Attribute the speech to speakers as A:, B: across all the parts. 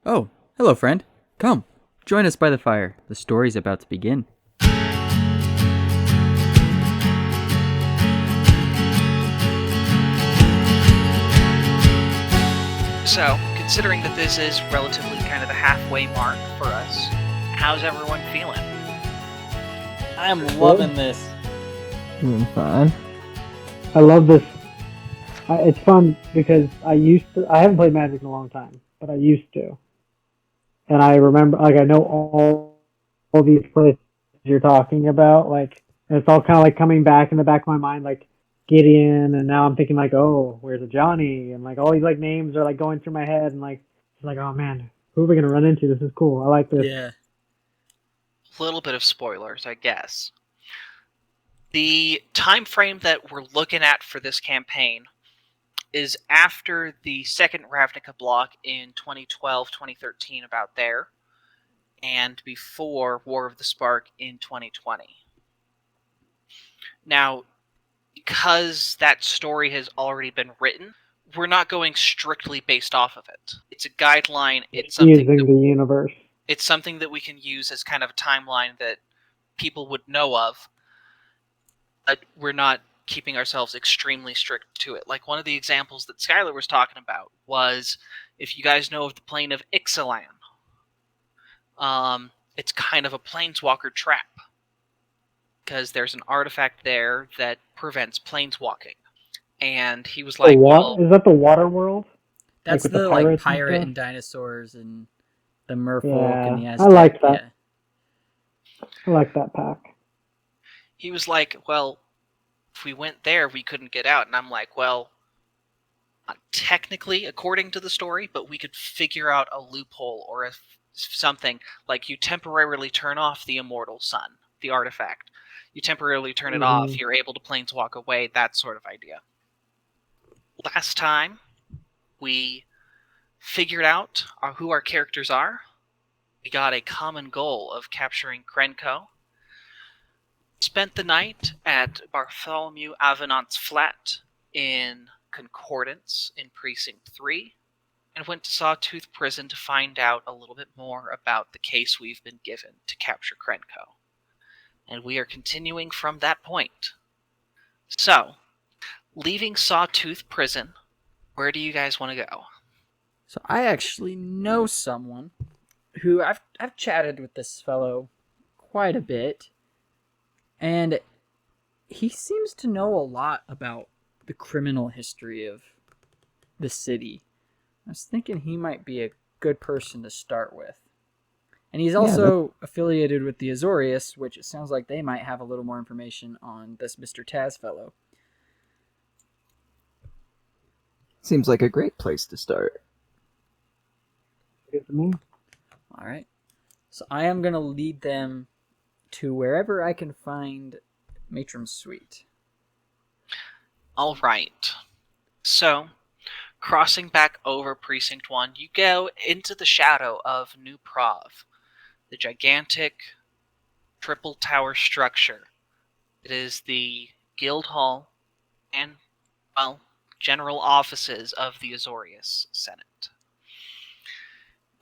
A: Oh, hello, friend. Come, join us by the fire. The story's about to begin.
B: So, considering that this is relatively kind of the halfway mark for us, how's everyone feeling?
C: I'm loving this.
D: Doing fine.
E: I love this. It's fun because I haven't played Magic in a long time, but I used to. And I remember, I know all these places you're talking about, and it's all kind of coming back in the back of my mind, Gideon, and now I'm thinking oh, where's a Johnny? And all these names are going through my head, and oh man, who are we gonna run into? This is cool. I like this.
C: Yeah.
B: A little bit of spoilers, I guess. The time frame that we're looking at for this campaign is after the second Ravnica block in 2012, 2013, about there, and before War of the Spark in 2020. Now, because that story has already been written, we're not going strictly based off of it. It's a guideline. It's something
E: using the universe.
B: It's something that we can use as kind of a timeline that people would know of. But we're not keeping ourselves extremely strict to it. Like one of the examples that Skyler was talking about was, if you guys know of the plane of Ixalan, it's kind of a planeswalker trap. Because there's an artifact there that prevents planeswalking. And he was like,
E: is that the water world?
C: That's
E: with
C: the
E: pirate
C: and dinosaurs and the merfolk and the Aztec.
E: I like that. Yeah. I like that pack.
B: He was like, well, if we went there, we couldn't get out. And I'm like, well, not technically, according to the story, but we could figure out a loophole or something. Like, you temporarily turn off the immortal sun, the artifact. You temporarily turn it off, you're able to planeswalk away, that sort of idea. Last time, we figured out who our characters are. We got a common goal of capturing Krenko. Spent the night at Bartholomew Avenant's flat in Concordance in Precinct 3, and went to Sawtooth Prison to find out a little bit more about the case we've been given to capture Krenko. And we are continuing from that point. So, leaving Sawtooth Prison, where do you guys want to go?
C: So I actually know someone who I've chatted with this fellow quite a bit, and he seems to know a lot about the criminal history of the city. I was thinking he might be a good person to start with. And he's also affiliated with the Azorius, which it sounds like they might have a little more information on this Mr. Taz fellow.
D: Seems like a great place to start.
E: Good to me.
C: All right. So I am going to lead them to wherever I can find Matron's suite.
B: All right. So, crossing back over Precinct 1, you go into the shadow of New Prov, the gigantic triple tower structure. It is the guild hall and, well, general offices of the Azorius Senate.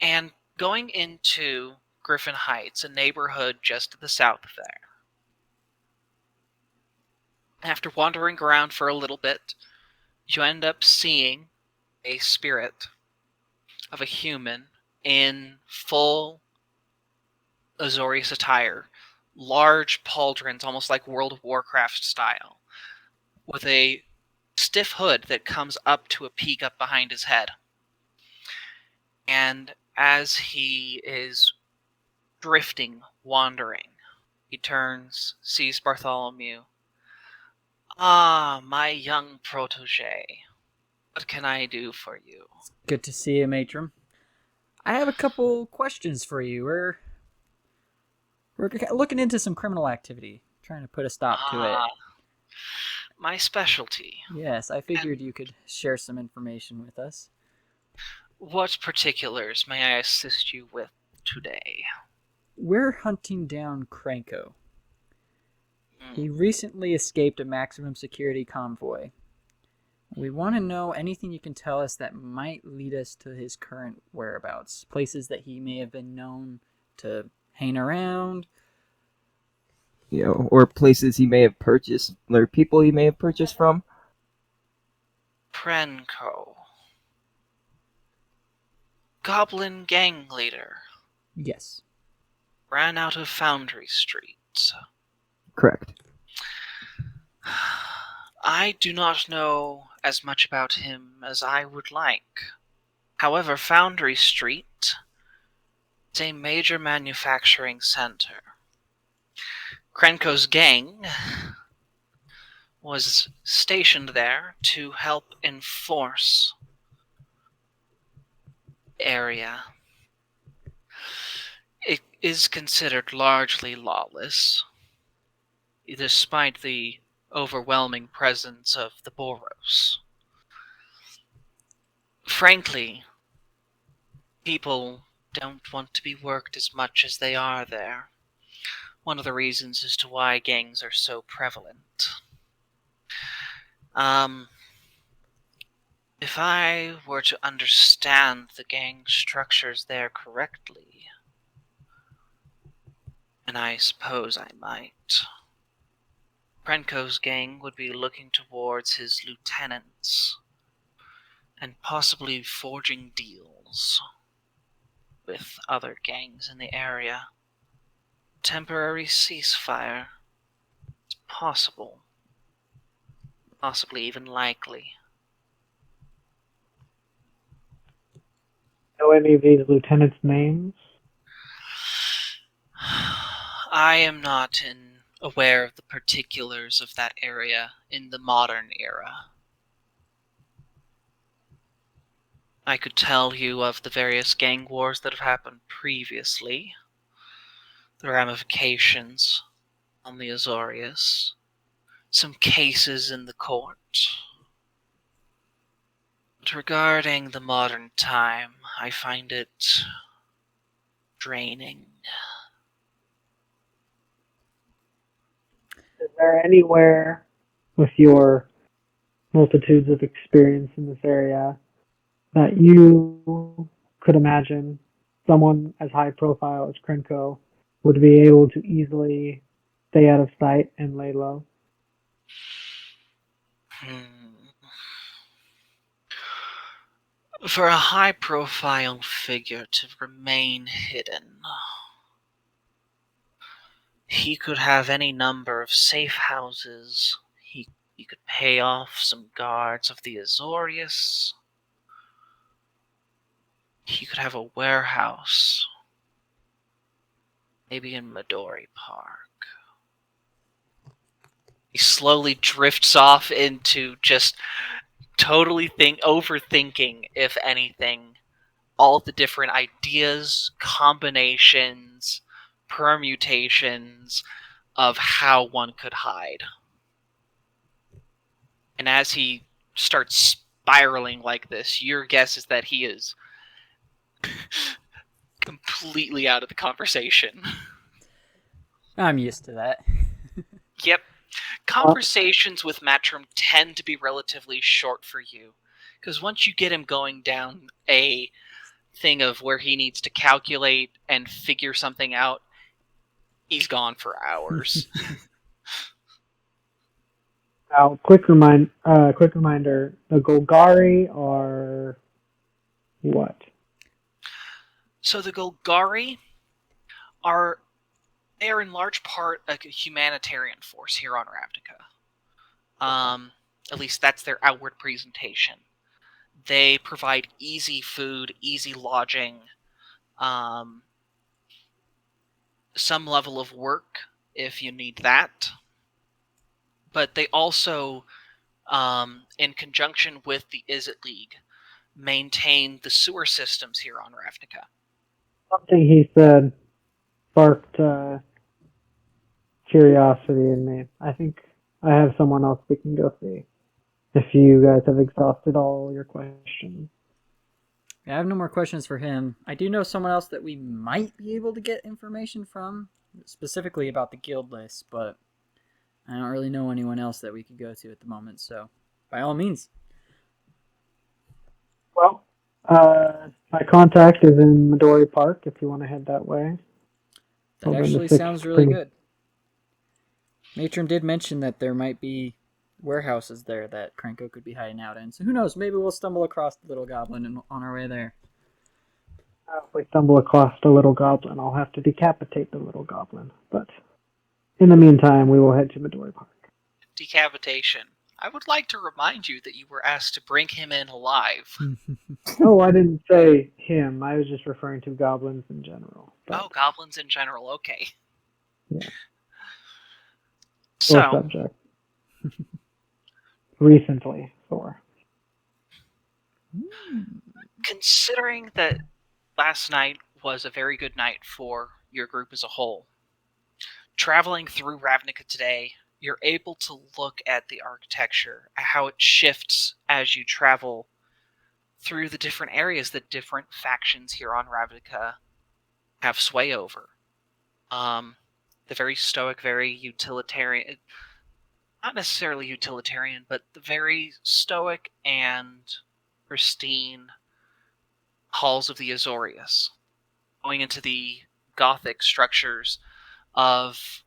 B: And going into Griffin Heights, a neighborhood just to the south of there. After wandering around for a little bit, you end up seeing a spirit of a human in full Azorius attire, large pauldrons, almost like World of Warcraft style, with a stiff hood that comes up to a peak up behind his head. And as he is drifting, wandering, he turns, sees Bartholomew. Ah, my young protege. What can I do for you?
C: Good to see you, Matron. I have a couple questions for you. We're looking into some criminal activity, trying to put a stop to it.
B: My specialty.
C: Yes, I figured you could share some information with us.
B: What particulars may I assist you with today?
C: We're hunting down Krenko. He recently escaped a maximum security convoy. We want to know anything you can tell us that might lead us to his current whereabouts. Places that he may have been known to hang around.
D: Or places he may have purchased, or people he may have purchased from.
B: Krenko. Goblin gang leader.
C: Yes.
B: Ran out of Foundry Street.
D: Correct.
B: I do not know as much about him as I would like. However, Foundry Street is a major manufacturing center. Krenko's gang was stationed there to help enforce the area. It is considered largely lawless, despite the overwhelming presence of the Boros. Frankly, people don't want to be worked as much as they are there. One of the reasons as to why gangs are so prevalent. If I were to understand the gang structures there correctly, and I suppose I might, Krenko's gang would be looking towards his lieutenants and possibly forging deals with other gangs in the area. Temporary ceasefire is possible, possibly even likely.
E: Know any of these lieutenants' names?
B: I am not aware of the particulars of that area in the modern era. I could tell you of the various gang wars that have happened previously, the ramifications on the Azorius, some cases in the court. But regarding the modern time, I find it draining.
E: Is there anywhere with your multitudes of experience in this area that you could imagine someone as high profile as Krenko would be able to easily stay out of sight and lay low?
B: For a high-profile figure to remain hidden, he could have any number of safe houses. He could pay off some guards of the Azorius. He could have a warehouse, maybe in Midori Park. He slowly drifts off into just totally overthinking, if anything, all the different ideas, combinations, permutations of how one could hide. And as he starts spiraling like this, your guess is that he is completely out of the conversation.
C: I'm used to that.
B: Yep. Conversations with Matrim tend to be relatively short for you, because once you get him going down a thing of where he needs to calculate and figure something out, he's gone for hours.
E: Now, quick reminder: the Golgari are what?
B: So the Golgari they're in large part a humanitarian force here on Ravnica. At least that's their outward presentation. They provide easy food, easy lodging, some level of work if you need that. But they also, in conjunction with the Izzet League, maintain the sewer systems here on Ravnica.
E: Something he said sparked curiosity in me. I think I have someone else we can go see if you guys have exhausted all your questions.
C: I have no more questions for him. I do know someone else that we might be able to get information from, specifically about the guild list, but I don't really know anyone else that we could go to at the moment, so by all means.
E: Well, my contact is in Midori Park if you want to head that way.
C: That
E: Over in the
C: actually
E: Sixth
C: sounds really
E: Street.
C: good. Matron did mention that there might be warehouses there that Krenko could be hiding out in. So who knows? Maybe we'll stumble across the little goblin on our way there.
E: If we stumble across the little goblin, I'll have to decapitate the little goblin. But in the meantime, we will head to Midori Park.
B: Decapitation. I would like to remind you that you were asked to bring him in alive.
E: Oh, I didn't say him. I was just referring to goblins in general. But,
B: Oh, goblins in general. Okay.
E: yeah.
B: So,
E: subject. Recently, for.
B: considering that last night was a very good night for your group as a whole, traveling through Ravnica today, you're able to look at the architecture, how it shifts as you travel through the different areas that different factions here on Ravnica have sway over. The very stoic, very utilitarian, not necessarily utilitarian, but the very stoic and pristine halls of the Azorius, going into the Gothic structures of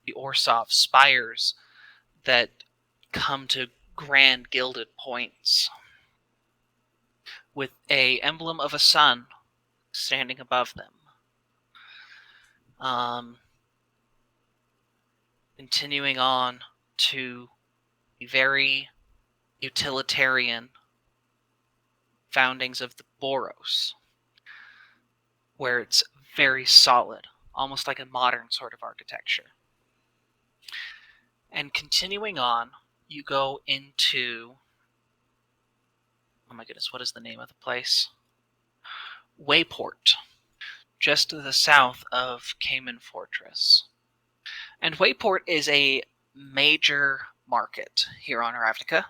B: the Orsov spires that come to grand gilded points, with a emblem of a sun standing above them. Continuing on to the very utilitarian foundings of the Boros, where it's very solid, almost like a modern sort of architecture. And continuing on, you go into... oh my goodness, what is the name of the place? Wayport, just to the south of Cayman Fortress. And Wayport is a major market here on Ravnica.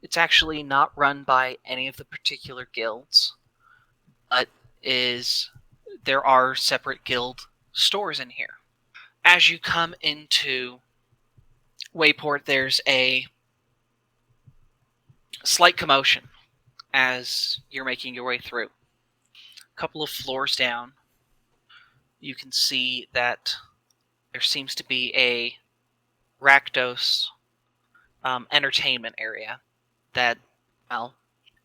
B: It's actually not run by any of the particular guilds, but there are separate guild stores in here. As you come into Wayport, there's a slight commotion as you're making your way through. A couple of floors down, you can see that there seems to be a Rakdos entertainment area that, well,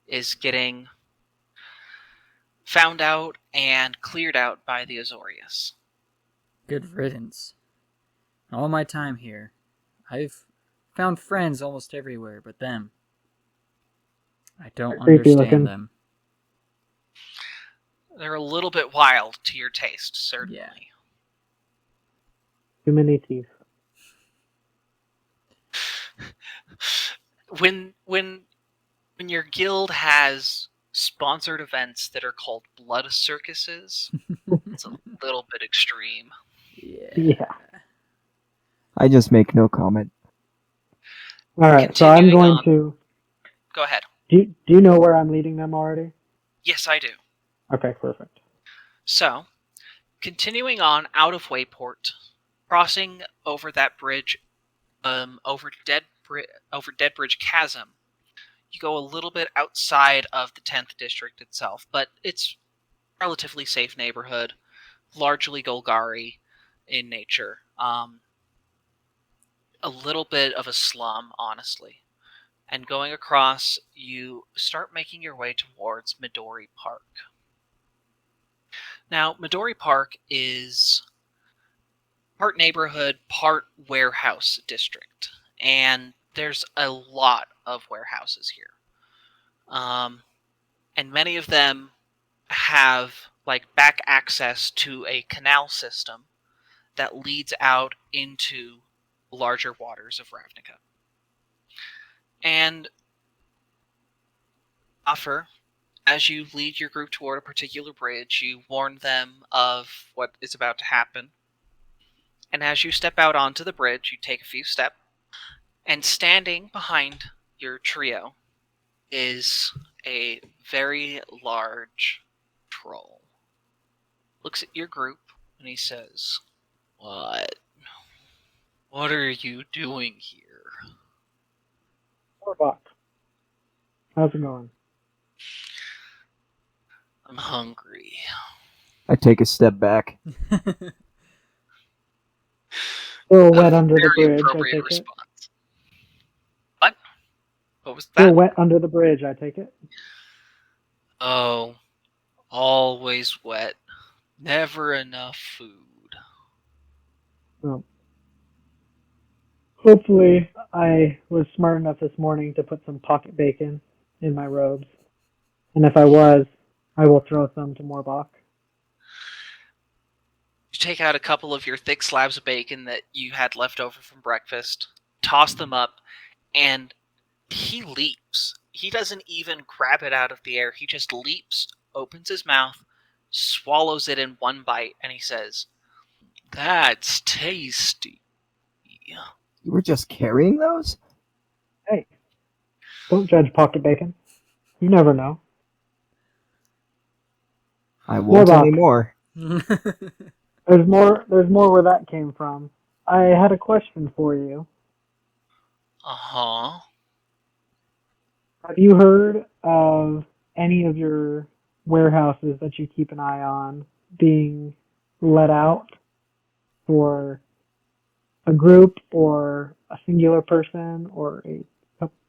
B: is getting found out and cleared out by the Azorius.
C: Good riddance. All my time here, I've found friends almost everywhere, but them. I don't
E: Creepy looking.
C: understand them.
B: They're a little bit wild to your taste, certainly.
C: Yeah.
E: Too many teeth.
B: When your guild has sponsored events that are called blood circuses, it's a little bit extreme.
E: Yeah.
D: I just make no comment.
E: All right, so I'm
B: Continuing
E: going
B: on.
E: to.
B: Go ahead.
E: Do you know where I'm leading them already?
B: Yes, I do.
E: Okay, perfect.
B: So, continuing on out of Wayport, crossing over that bridge, over Deadbridge Chasm, you go a little bit outside of the 10th district itself, but it's a relatively safe neighborhood, largely Golgari in nature. A little bit of a slum, honestly. And going across, you start making your way towards Midori Park. Now, Midori Park is part neighborhood, part warehouse district, and there's a lot of warehouses here. And many of them have back access to a canal system that leads out into larger waters of Ravnica. And as you lead your group toward a particular bridge, you warn them of what is about to happen. And as you step out onto the bridge, you take a few steps, and standing behind your trio is a very large troll. Looks at your group, and he says, "What? What are you doing here?"
E: $4. How's it going?
B: I'm hungry.
D: I take a step back.
E: Still
B: A
E: wet under the
B: very
E: bridge, I
B: appropriate
E: take it.
B: response. What? What was
E: Still
B: that?
E: wet under the bridge, I take it.
B: Oh, always wet. Never enough food.
E: Well, hopefully, I was smart enough this morning to put some pocket bacon in my robes. And if I was, I will throw some to Morbach.
B: You take out a couple of your thick slabs of bacon that you had left over from breakfast, toss them up, and he leaps. He doesn't even grab it out of the air. He just leaps, opens his mouth, swallows it in one bite, and he says, "That's tasty."
D: You were just carrying those?
E: Hey, don't judge pocket bacon. You never know.
D: I won't
E: Morbach.
D: anymore.
E: There's more where that came from. I had a question for you.
B: Uh-huh.
E: Have you heard of any of your warehouses that you keep an eye on being let out for a group or a singular person or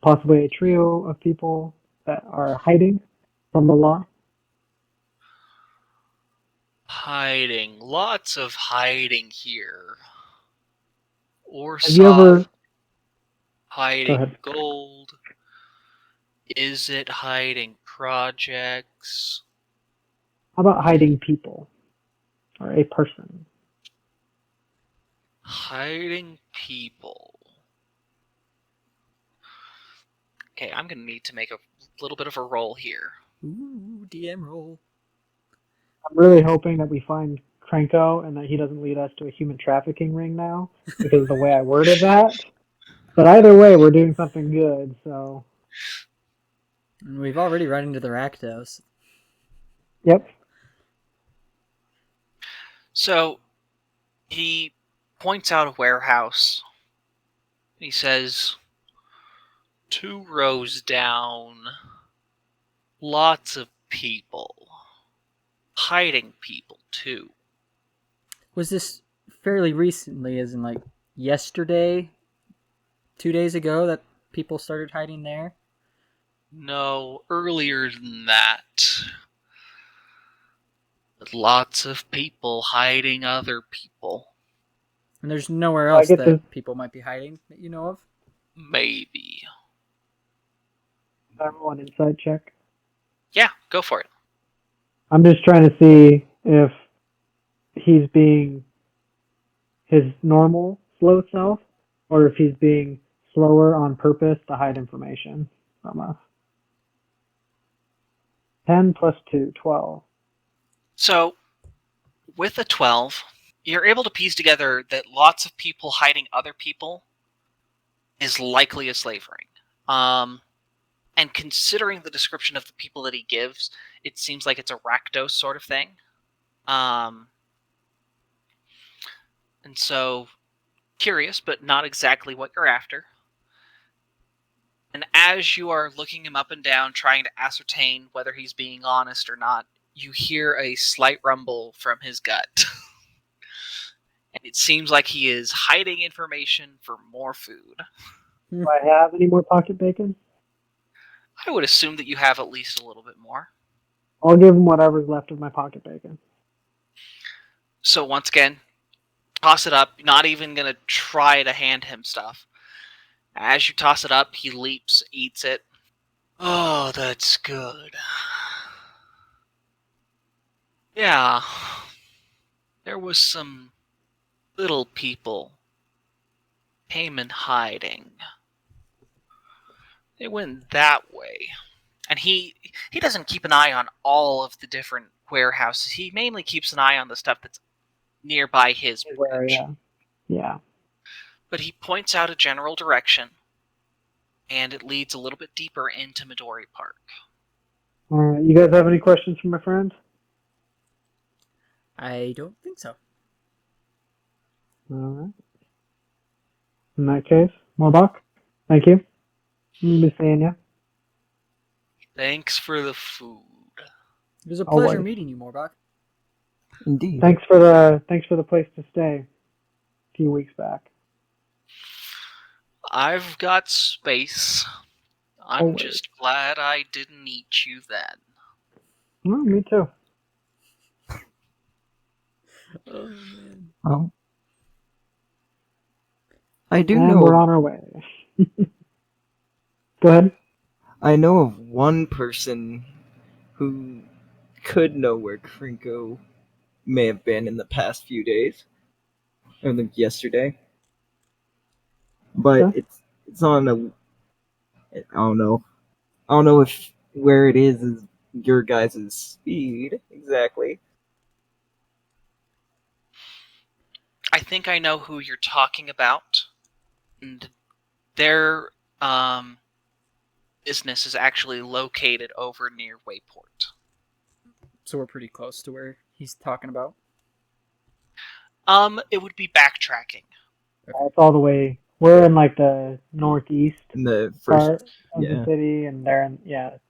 E: possibly a trio of people that are hiding from the law?
B: Hiding. Lots of hiding here. Or
E: Have you ever... Go
B: hiding
E: ahead.
B: gold. Is it hiding projects?
E: How about hiding people or a person?
B: Hiding people. Okay, I'm going to need to make a little bit of a roll here.
C: Ooh, DM roll.
E: I'm really hoping that we find Krenko and that he doesn't lead us to a human trafficking ring now because of the way I worded that. But either way, we're doing something good, so...
C: And we've already run into the Rakdos.
E: Yep.
B: So, he points out a warehouse. He says, 2 rows down, lots of people. Hiding people, too.
C: Was this fairly recently, as in like yesterday, 2 days ago, that people started hiding there?
B: No, earlier than that. But lots of people hiding other people.
C: And there's nowhere
E: Well, I
C: else
E: get
C: that
E: this.
C: people might be hiding that you know of?
B: Maybe.
E: Everyone inside check.
B: Yeah, go for it.
E: I'm just trying to see if he's being his normal slow self or if he's being slower on purpose to hide information from us. 10 plus 2, 12.
B: So, with a 12, you're able to piece together that lots of people hiding other people is likely a slave ring. And considering the description of the people that he gives, it seems like it's a Rakdos sort of thing. And so, curious, but not exactly what you're after. And as you are looking him up and down, trying to ascertain whether he's being honest or not, you hear a slight rumble from his gut. And it seems like he is hiding information for more food.
E: Do I have any more pocket bacon?
B: I would assume that you have at least a little bit more.
E: I'll give him whatever's left of my pocket bacon.
B: So once again, toss it up, not even going to try to hand him stuff. As you toss it up, he leaps, eats it. Oh, that's good. Yeah, there was some little people came in hiding. They went that way. And he doesn't keep an eye on all of the different warehouses. He mainly keeps an eye on the stuff that's nearby his bridge.
E: Yeah.
B: But he points out a general direction, and it leads a little bit deeper into Midori Park.
E: Alright, you guys have any questions for my friend?
C: I don't think so.
E: Alright. In that case, Morbach, thank you. Miss Anya.
B: Thanks for the food.
C: It was a
E: Always.
C: pleasure meeting you, Morbach.
D: Indeed.
E: Thanks for the place to stay a few weeks back.
B: I've got space. I'm
E: Always.
B: just glad I didn't eat you then.
E: Oh, me too.
C: Oh, man.
D: Well, I do
E: And
D: know.
E: we're on our way. Go ahead.
D: I know of one person who could know where Krenko may have been in the past few days, or like yesterday. But
E: Okay.
D: it's on a. I don't know. I don't know if where it is your guys' speed exactly.
B: I think I know who you're talking about. And their business is actually located over near Wayport.
C: So we're pretty close to where he's talking about.
B: It would be backtracking.
E: It's all the way. We're in like the northeast
D: In the
E: part
D: first,
E: of the
D: yeah.
E: city, and they're in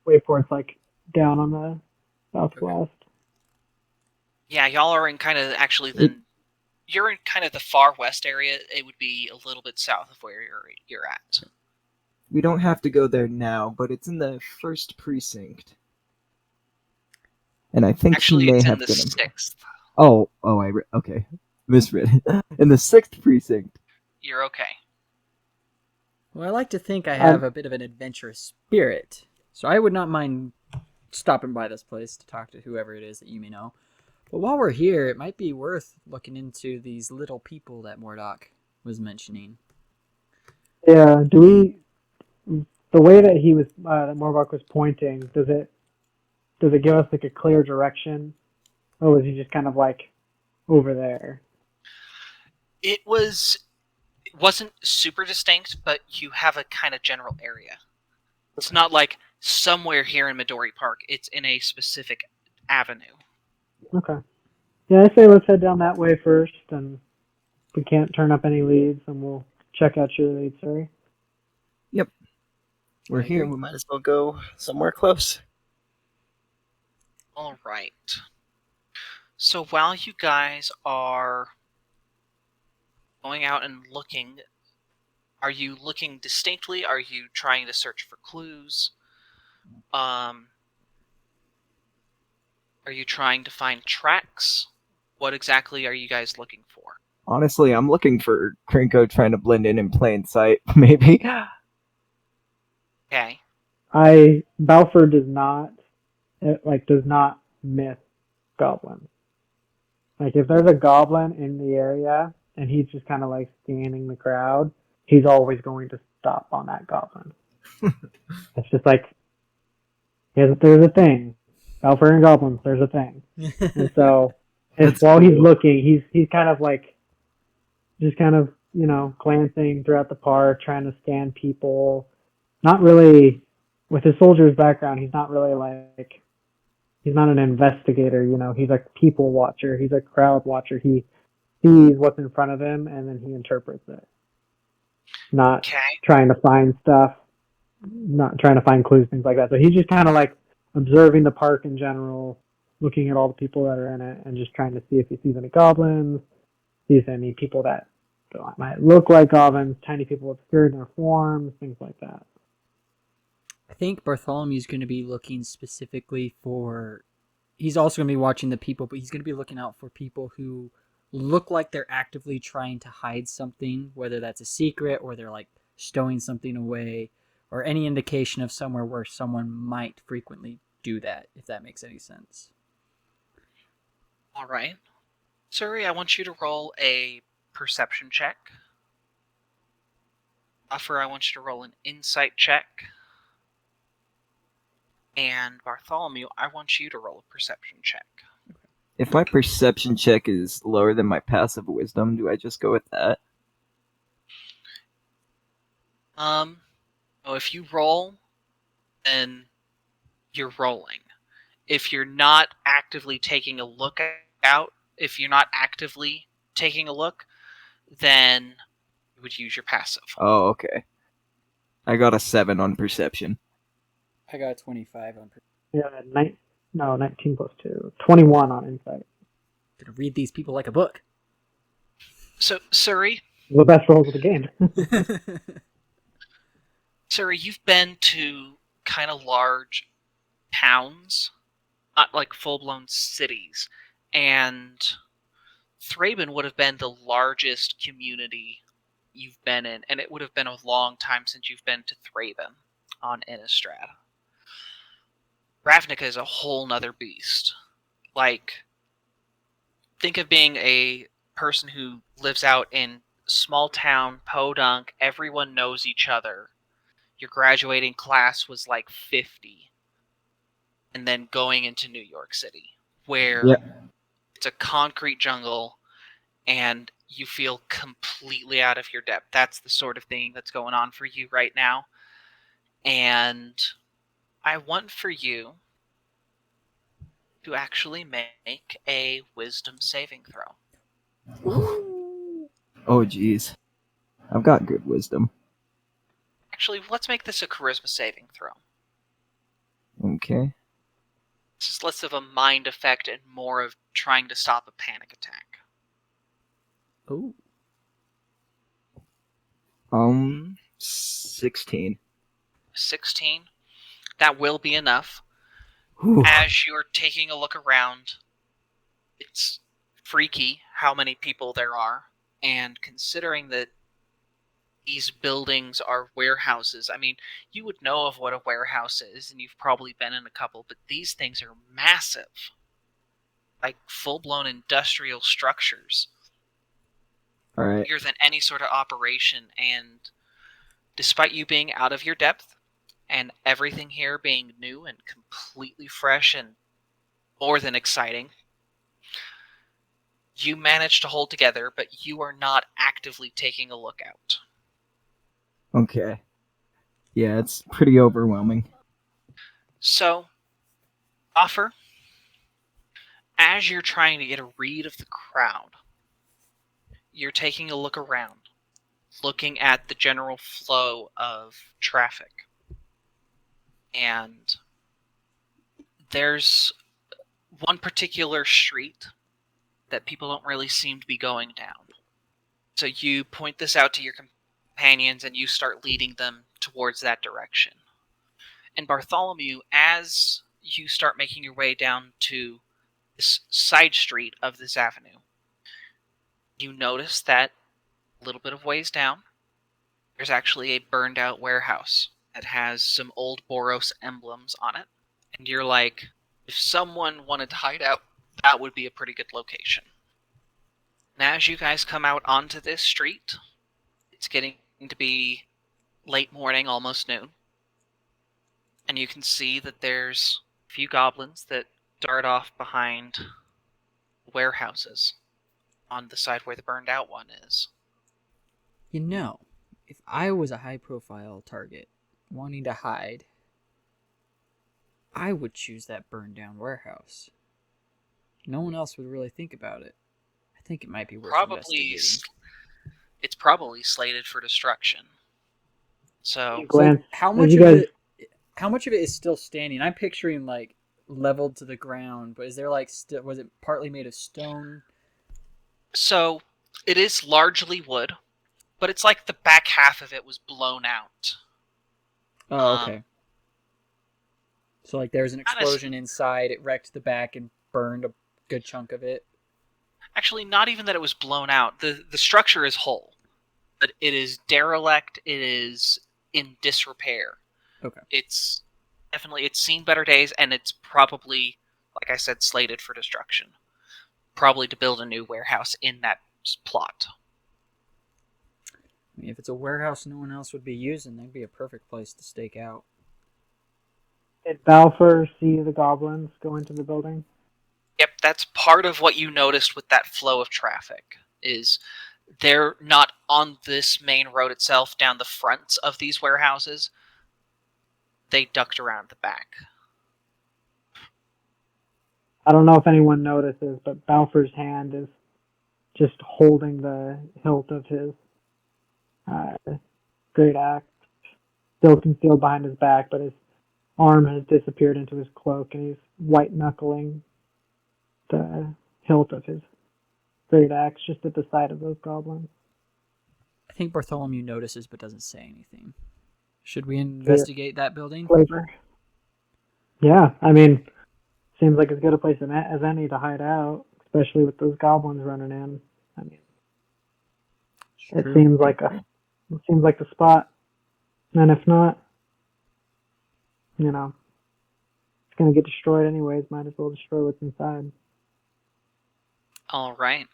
E: Wayport's like down on the southwest.
B: Yeah, y'all are in kind of actually you're in kind of the far west area. It would be a little bit south of where you're at.
D: We don't have to go there now, but it's in the first precinct. And I think
B: Actually,
D: he may
B: it's in
D: have
B: the
D: been.
B: 6th.
D: Okay, misread. In the 6th precinct.
B: You're okay.
C: Well, I like to think I have a bit of an adventurous spirit, so I would not mind stopping by this place to talk to whoever it is that you may know. But while we're here, it might be worth looking into these little people that Mordock was mentioning.
E: Yeah. Do we? The way that he was, that Morbach was pointing, does it give us like a clear direction, or was he just kind of like over there?
B: It wasn't super distinct, but you have a kind of general area. It's not like somewhere here in Midori Park. It's in a specific avenue.
E: Okay. Yeah, I say let's head down that way first, and if we can't turn up any leads, then we'll check out your lead, Suri.
D: Yep. We're here, we might as well go somewhere close.
B: All right. So while you guys are going out and looking, are you looking distinctly? Are you trying to search for clues? Are you trying to find tracks? What exactly are you guys looking for?
D: Honestly, I'm looking for Krenko trying to blend in plain sight, maybe.
B: Okay.
E: Bafuur does not miss goblins. Like if there's a goblin in the area and he's just kind of like scanning the crowd, he's always going to stop on that goblin. It's just like there's a thing. Bafuur and goblins, there's a thing. And so
D: That's
E: while he's
D: cool.
E: looking, he's kind of like just kind of, glancing throughout the park, trying to scan people. Not really, with his soldier's background, he's not really like, he's not an investigator, he's a people watcher, he's a crowd watcher. He sees what's in front of him and then he interprets it. Not
B: Okay.
E: trying to find stuff, not trying to find clues, things like that. So he's just kind of like observing the park in general, looking at all the people that are in it, and just trying to see if he sees any goblins, sees any people that might look like goblins, tiny people obscured in their forms, things like that.
C: I think Bartholomew's going to be looking specifically for... He's also going to be watching the people, but he's going to be looking out for people who look like they're actively trying to hide something, whether that's a secret or they're like stowing something away, or any indication of somewhere where someone might frequently do that, if that makes any sense.
B: All right. Suri, I want you to roll a perception check. Bafuur, I want you to roll an insight check. And Bartholomew, I want you to roll a perception check.
D: If my perception check is lower than my passive wisdom, do I just go with that?
B: If you roll, then you're rolling. If you're not actively taking a look, then you would use your passive.
D: Oh, okay. I got a 7 on perception.
C: I got 25 on.
E: Yeah, 19 plus 2. 21 on insight.
C: Gonna read these people like a book.
B: So, Suri,
E: The best rolls of the game.
B: Suri, you've been to kind of large towns, not like full-blown cities, and Thraben would have been the largest community you've been in, and it would have been a long time since you've been to Thraben on Innistrad. Ravnica is a whole nother beast. Like, think of being a person who lives out in small town podunk, everyone knows each other. Your graduating class was like 50. And then going into New York City, where it's a concrete jungle and you feel completely out of your depth. That's the sort of thing that's going on for you right now. And I want for you to actually make a wisdom saving throw.
D: Oh, jeez. I've got good wisdom.
B: Actually, let's make this a charisma saving throw.
D: Okay.
B: This is less of a mind effect and more of trying to stop a panic attack.
C: Ooh.
D: 16.
B: 16. That will be enough.
D: Whew.
B: As you're taking a look around, it's freaky how many people there are. And considering that these buildings are warehouses, I mean, you would know of what a warehouse is, and you've probably been in a couple, but these things are massive. Like full-blown industrial structures.
D: All right.
B: Bigger than any sort of operation, and despite you being out of your depth, and everything here being new and completely fresh and more than exciting, you manage to hold together, but you are not actively taking a look out.
D: Okay. Yeah, it's pretty overwhelming.
B: So, Bafuur, as you're trying to get a read of the crowd, you're taking a look around, looking at the general flow of traffic. And there's one particular street that people don't really seem to be going down. So you point this out to your companions and you start leading them towards that direction. And Bartholomew, as you start making your way down to this side street of this avenue, you notice that a little bit of ways down, there's actually a burned out warehouse that has some old Boros emblems on it. And you're like, if someone wanted to hide out, that would be a pretty good location. Now, as you guys come out onto this street, it's getting to be late morning, almost noon. And you can see that there's a few goblins that dart off behind warehouses on the side where the burned out one is.
C: You know, if I was a high-profile target wanting to hide, I would choose that burned-down warehouse. No one else would really think about it. I think it might be worth investigating.
B: It's probably slated for destruction. So,
E: Glance.
C: How
E: As
C: much
E: you
C: of
E: guys-
C: it? How much of it is still standing? I'm picturing like leveled to the ground, but is there like was it partly made of stone?
B: So it is largely wood, but it's like the back half of it was blown out.
C: Oh, okay. So like there's an
B: Not as-
C: explosion inside, it wrecked the back and burned a good chunk of it.
B: Actually, not even that it was blown out. The structure is whole, but it is derelict. It is in disrepair.
C: Okay.
B: It's seen better days, and it's probably, like I said, slated for destruction. Probably to build a new warehouse in that plot.
C: I mean, if it's a warehouse no one else would be using, that'd be a perfect place to stake out.
E: Did Bafuur see the goblins go into the building?
B: Yep, that's part of what you noticed with that flow of traffic, is they're not on this main road itself down the fronts of these warehouses. They ducked around the back.
E: I don't know if anyone notices, but Balfour's hand is just holding the hilt of his great axe, still concealed behind his back, but his arm has disappeared into his cloak, and he's white knuckling the hilt of his great axe just at the side of those goblins.
C: I think Bartholomew notices but doesn't say anything. Should we investigate that building?
E: Flavor. Yeah, I mean, seems like as good a place as any to hide out, especially with those goblins running in. I mean, it seems like the spot. And if not, you know, it's gonna get destroyed anyways. Might as well destroy what's inside.
B: All right.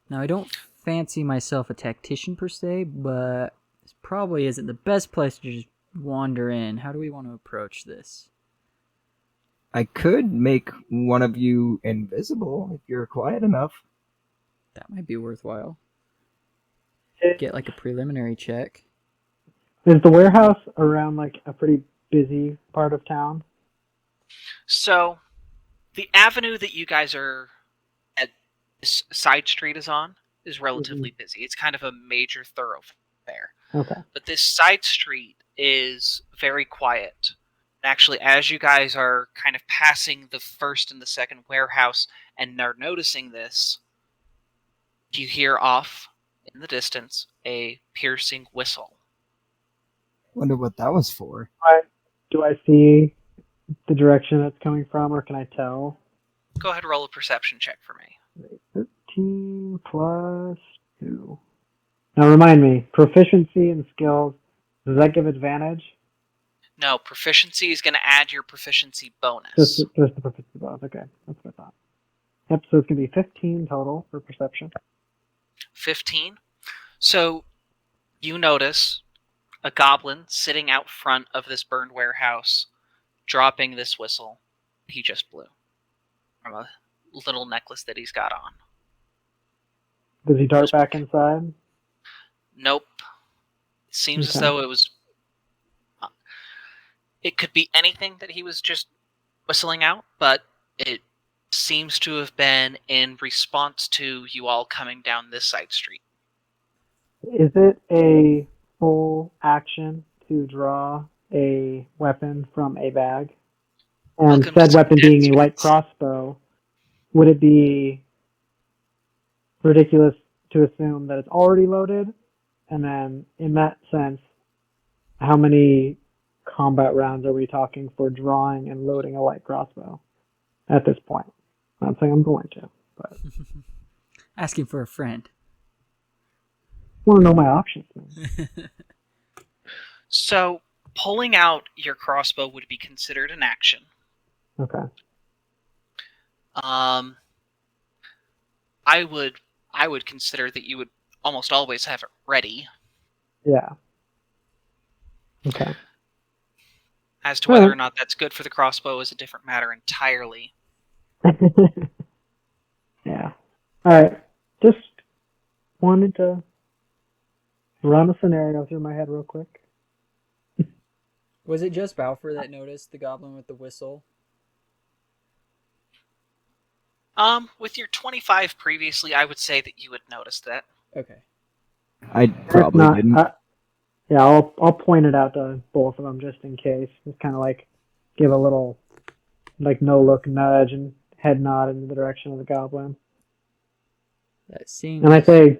C: Now, I don't fancy myself a tactician per se, but this probably isn't the best place to just wander in. How do we want to approach this?
D: I could make one of you invisible if you're quiet enough.
C: That might be worthwhile. Get like a preliminary check.
E: Is the warehouse around like a pretty busy part of town?
B: So, the avenue that you guys are at, this side street is on, is relatively busy. It's kind of a major thoroughfare.
E: Okay.
B: But this side street is very quiet. Actually, as you guys are kind of passing the first and the second warehouse and are noticing this, you hear off in the distance a piercing whistle.
D: Wonder what that was for.
E: Do I see the direction it's coming from, or can I tell?
B: Go ahead and roll a perception check for me.
E: 13 plus 2. Now remind me, proficiency and skills, does that give advantage?
B: No, proficiency is going to add your proficiency bonus.
E: Just the proficiency bonus, okay. That's what I thought. Yep, so it's going to be 15 total for perception.
B: 15. So, you notice a goblin sitting out front of this burned warehouse, dropping this whistle he just blew from a little necklace that he's got on.
E: Does he dart back inside?
B: Nope. It seems as though it was... It could be anything that he was just whistling out, but it seems to have been in response to you all coming down this side street.
E: Is it a full action to draw a weapon from a bag? And said weapon being a light crossbow, would it be ridiculous to assume that it's already loaded? And then, in that sense, how many combat rounds are we talking for drawing and loading a light crossbow at this point? I'm not saying I'm going to, but
C: asking for a friend.
E: Want to know my options, man.
B: So, pulling out your crossbow would be considered an action.
E: Okay.
B: I would consider that you would almost always have it ready.
E: Yeah. Okay.
B: As to whether or not that's good for the crossbow is a different matter entirely.
E: Yeah. Alright. Just wanted to run a scenario through my head real quick.
C: Was it just Bafuur that noticed the goblin with the whistle?
B: With your 25 previously, I would say that you would notice that.
C: Okay.
D: I probably didn't.
E: Yeah, I'll point it out to both of them just in case. Just kind of like give a little like no look nudge and head nod in the direction of the goblin.
C: That seems.
E: And I say,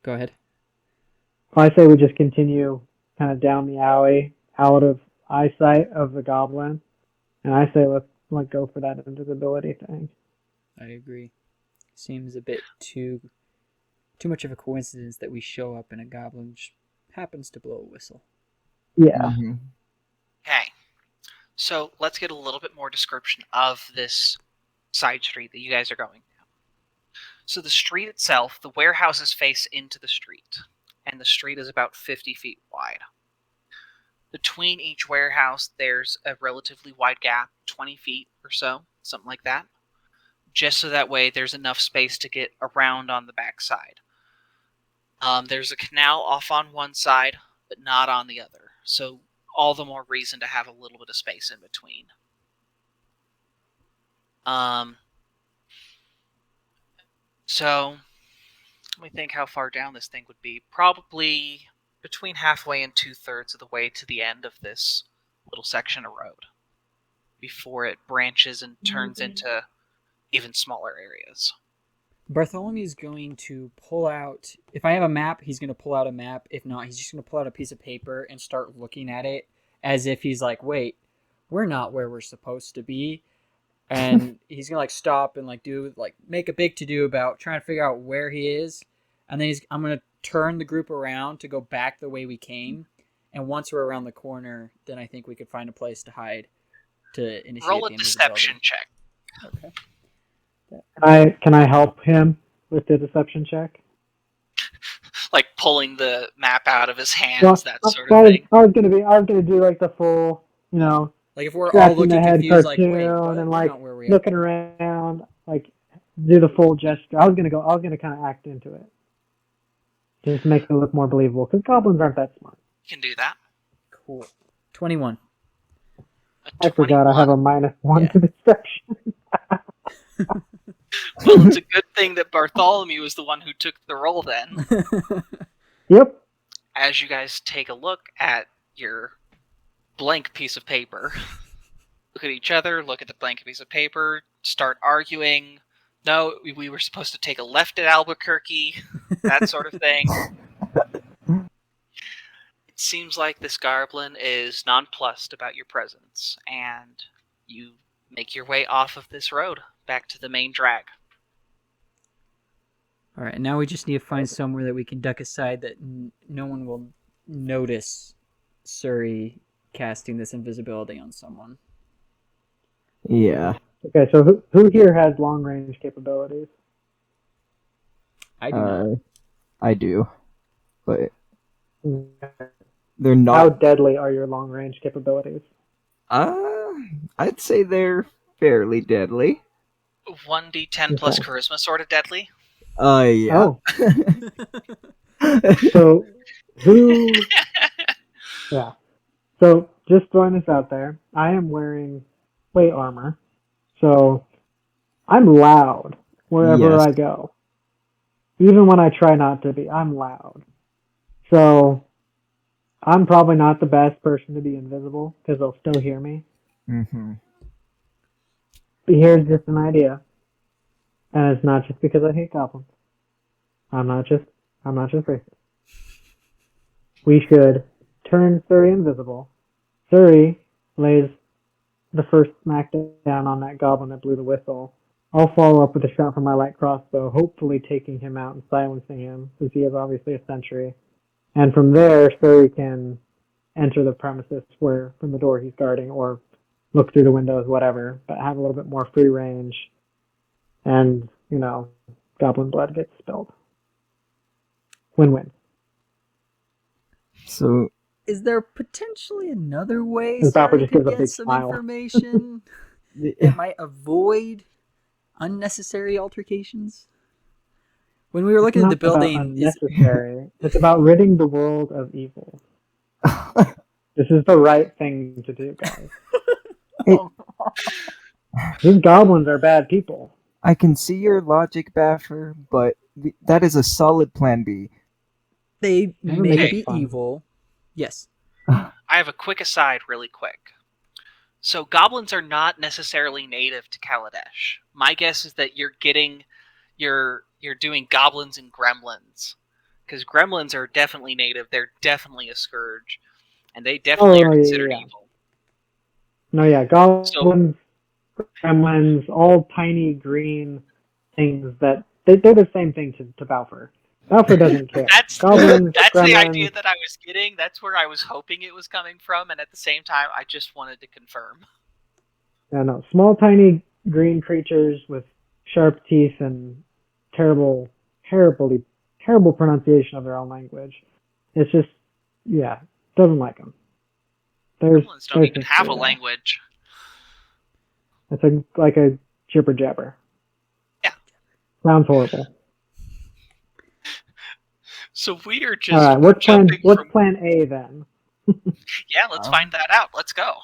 C: go ahead.
E: I say we just continue kind of down the alley, out of eyesight of the goblin, and I say let's go for that invisibility thing.
C: I agree. Seems a bit too much of a coincidence that we show up and a goblin just happens to blow a whistle.
E: Yeah.
D: Mm-hmm.
B: Okay. So let's get a little bit more description of this side street that you guys are going down. So the street itself, the warehouses face into the street, and the street is about 50 feet wide. Between each warehouse, there's a relatively wide gap, 20 feet or so, something like that, just so that way there's enough space to get around on the back side. There's a canal off on one side, but not on the other, so all the more reason to have a little bit of space in between. So, let me think how far down this thing would be. Probably between halfway and 2/3 of the way to the end of this little section of road before it branches and turns into even smaller areas.
C: Bartholomew is going to pull out. If I have a map, he's going to pull out a map. If not, he's just going to pull out a piece of paper and start looking at it as if he's like, "Wait, we're not where we're supposed to be." And he's gonna like stop and like do like make a big to do about trying to figure out where he is, and then I'm gonna turn the group around to go back the way we came. And once we're around the corner, then I think we could find a place to hide to initiate
B: Roll a
C: the
B: deception
C: invisibility.
B: check.
C: Okay.
E: Can I help him with the deception check?
B: Like pulling the map out of his hands,
E: Well,
B: that sort of thing.
E: I was gonna do like the full,
C: Like if we're all
E: scratching
C: looking
E: the head
C: confused, like
E: cartoon
C: wait, what?
E: and
C: We're
E: like
C: not where we are.
E: looking around, like do the full gesture. I was gonna kind of act into it, just make it look more believable. Because goblins aren't that smart.
B: You can do that.
C: Cool. 21.
E: I forgot I have a -1
C: Yeah.
E: to deception.
B: Well, it's a good thing that Bartholomew was the one who took the roll then.
E: Yep.
B: As you guys take a look at your blank piece of paper, look at each other, look at the blank piece of paper, start arguing. No, we were supposed to take a left at Albuquerque, that sort of thing. It seems like this goblin is nonplussed about your presence, and you make your way off of this road back to the main drag.
C: All right, now we just need to find somewhere that we can duck aside that no one will notice Suri casting this invisibility on someone.
D: Yeah.
E: Okay, so who here has long range capabilities?
C: I do not.
D: I do, but they're
E: How
D: not.
E: deadly are your long range capabilities?
D: I'd say they're fairly deadly.
B: 1d10 plus
E: Okay.
B: charisma, sort of deadly.
D: Yeah.
E: Oh, so who? Yeah. So just throwing this out there, I am wearing plate armor, so I'm loud wherever
D: Yes.
E: I go. Even when I try not to be, I'm loud. So I'm probably not the best person to be invisible because they'll still hear me.
D: Mm-hmm.
E: But here's just an idea, and it's not just because I hate goblins. I'm not just racist. We should turn Suri invisible. Suri lays the first smack down on that goblin that blew the whistle. I'll follow up with a shot from my light crossbow, hopefully taking him out and silencing him, since he has obviously a sentry. And from there, Suri can enter the premises from the door he's guarding, or look through the windows, whatever, but have a little bit more free range. And, goblin blood gets spilled. Win-win.
D: So
C: Is there potentially another way
E: And Bafuur
C: Suri
E: just
C: could
E: gives a
C: get
E: big
C: some
E: smile.
C: information that might avoid unnecessary altercations? When we were looking at the
E: It's not about
C: building,
E: unnecessary. It's about ridding the world of evil. This is the right thing to do, guys. These goblins are bad people.
D: I can see your logic, Bafuur, but that is a solid plan B.
C: they
E: Never
C: may
E: make it
C: be
E: fun.
C: evil. Yes.
B: I have a quick aside really quick. So goblins are not necessarily native to Kaladesh. My guess is that you're doing goblins and gremlins. Because gremlins are definitely native, they're definitely a scourge, and they definitely are considered
E: yeah.
B: evil.
E: No, yeah, goblins, gremlins, all tiny green things that they're the same thing to Bafuur. Bafuur doesn't care.
B: That's
E: Goblins,
B: the
E: gremlins,
B: idea that I was getting. That's where I was hoping it was coming from, and at the same time, I just wanted to confirm.
E: Yeah, no, small, tiny green creatures with sharp teeth and terrible pronunciation of their own language. It's just, doesn't like them.
B: Gremlins don't even have a language.
E: It's like a jibber jabber.
B: Yeah.
E: Sounds horrible.
B: So we are just
E: All right, what's
B: from...
E: plan A then?
B: Yeah, let's find that out. Let's go.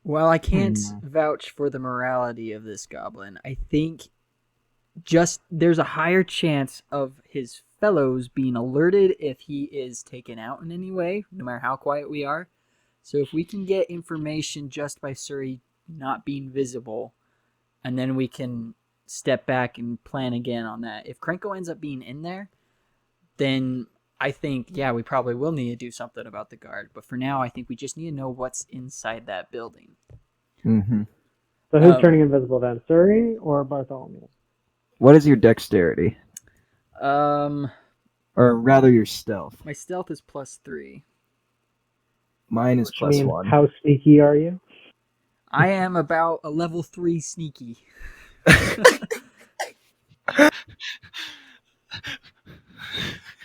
C: Well, I can't vouch for the morality of this goblin. I think there's a higher chance of his fellows being alerted if he is taken out in any way, no matter how quiet we are. So if we can get information just by Suri not being visible, and then we can step back and plan again on that. If Krenko ends up being in there, then I think, yeah, we probably will need to do something about the guard. But for now, I think we just need to know what's inside that building.
D: Mm-hmm.
E: So who's turning invisible then, Suri or Bartholomew?
D: What is your dexterity?
C: Um,
D: Or rather your stealth?
C: my stealth is +3.
D: Mine is
E: I mean,
D: +1.
E: how sneaky are you?
C: I am about a level 3 sneaky.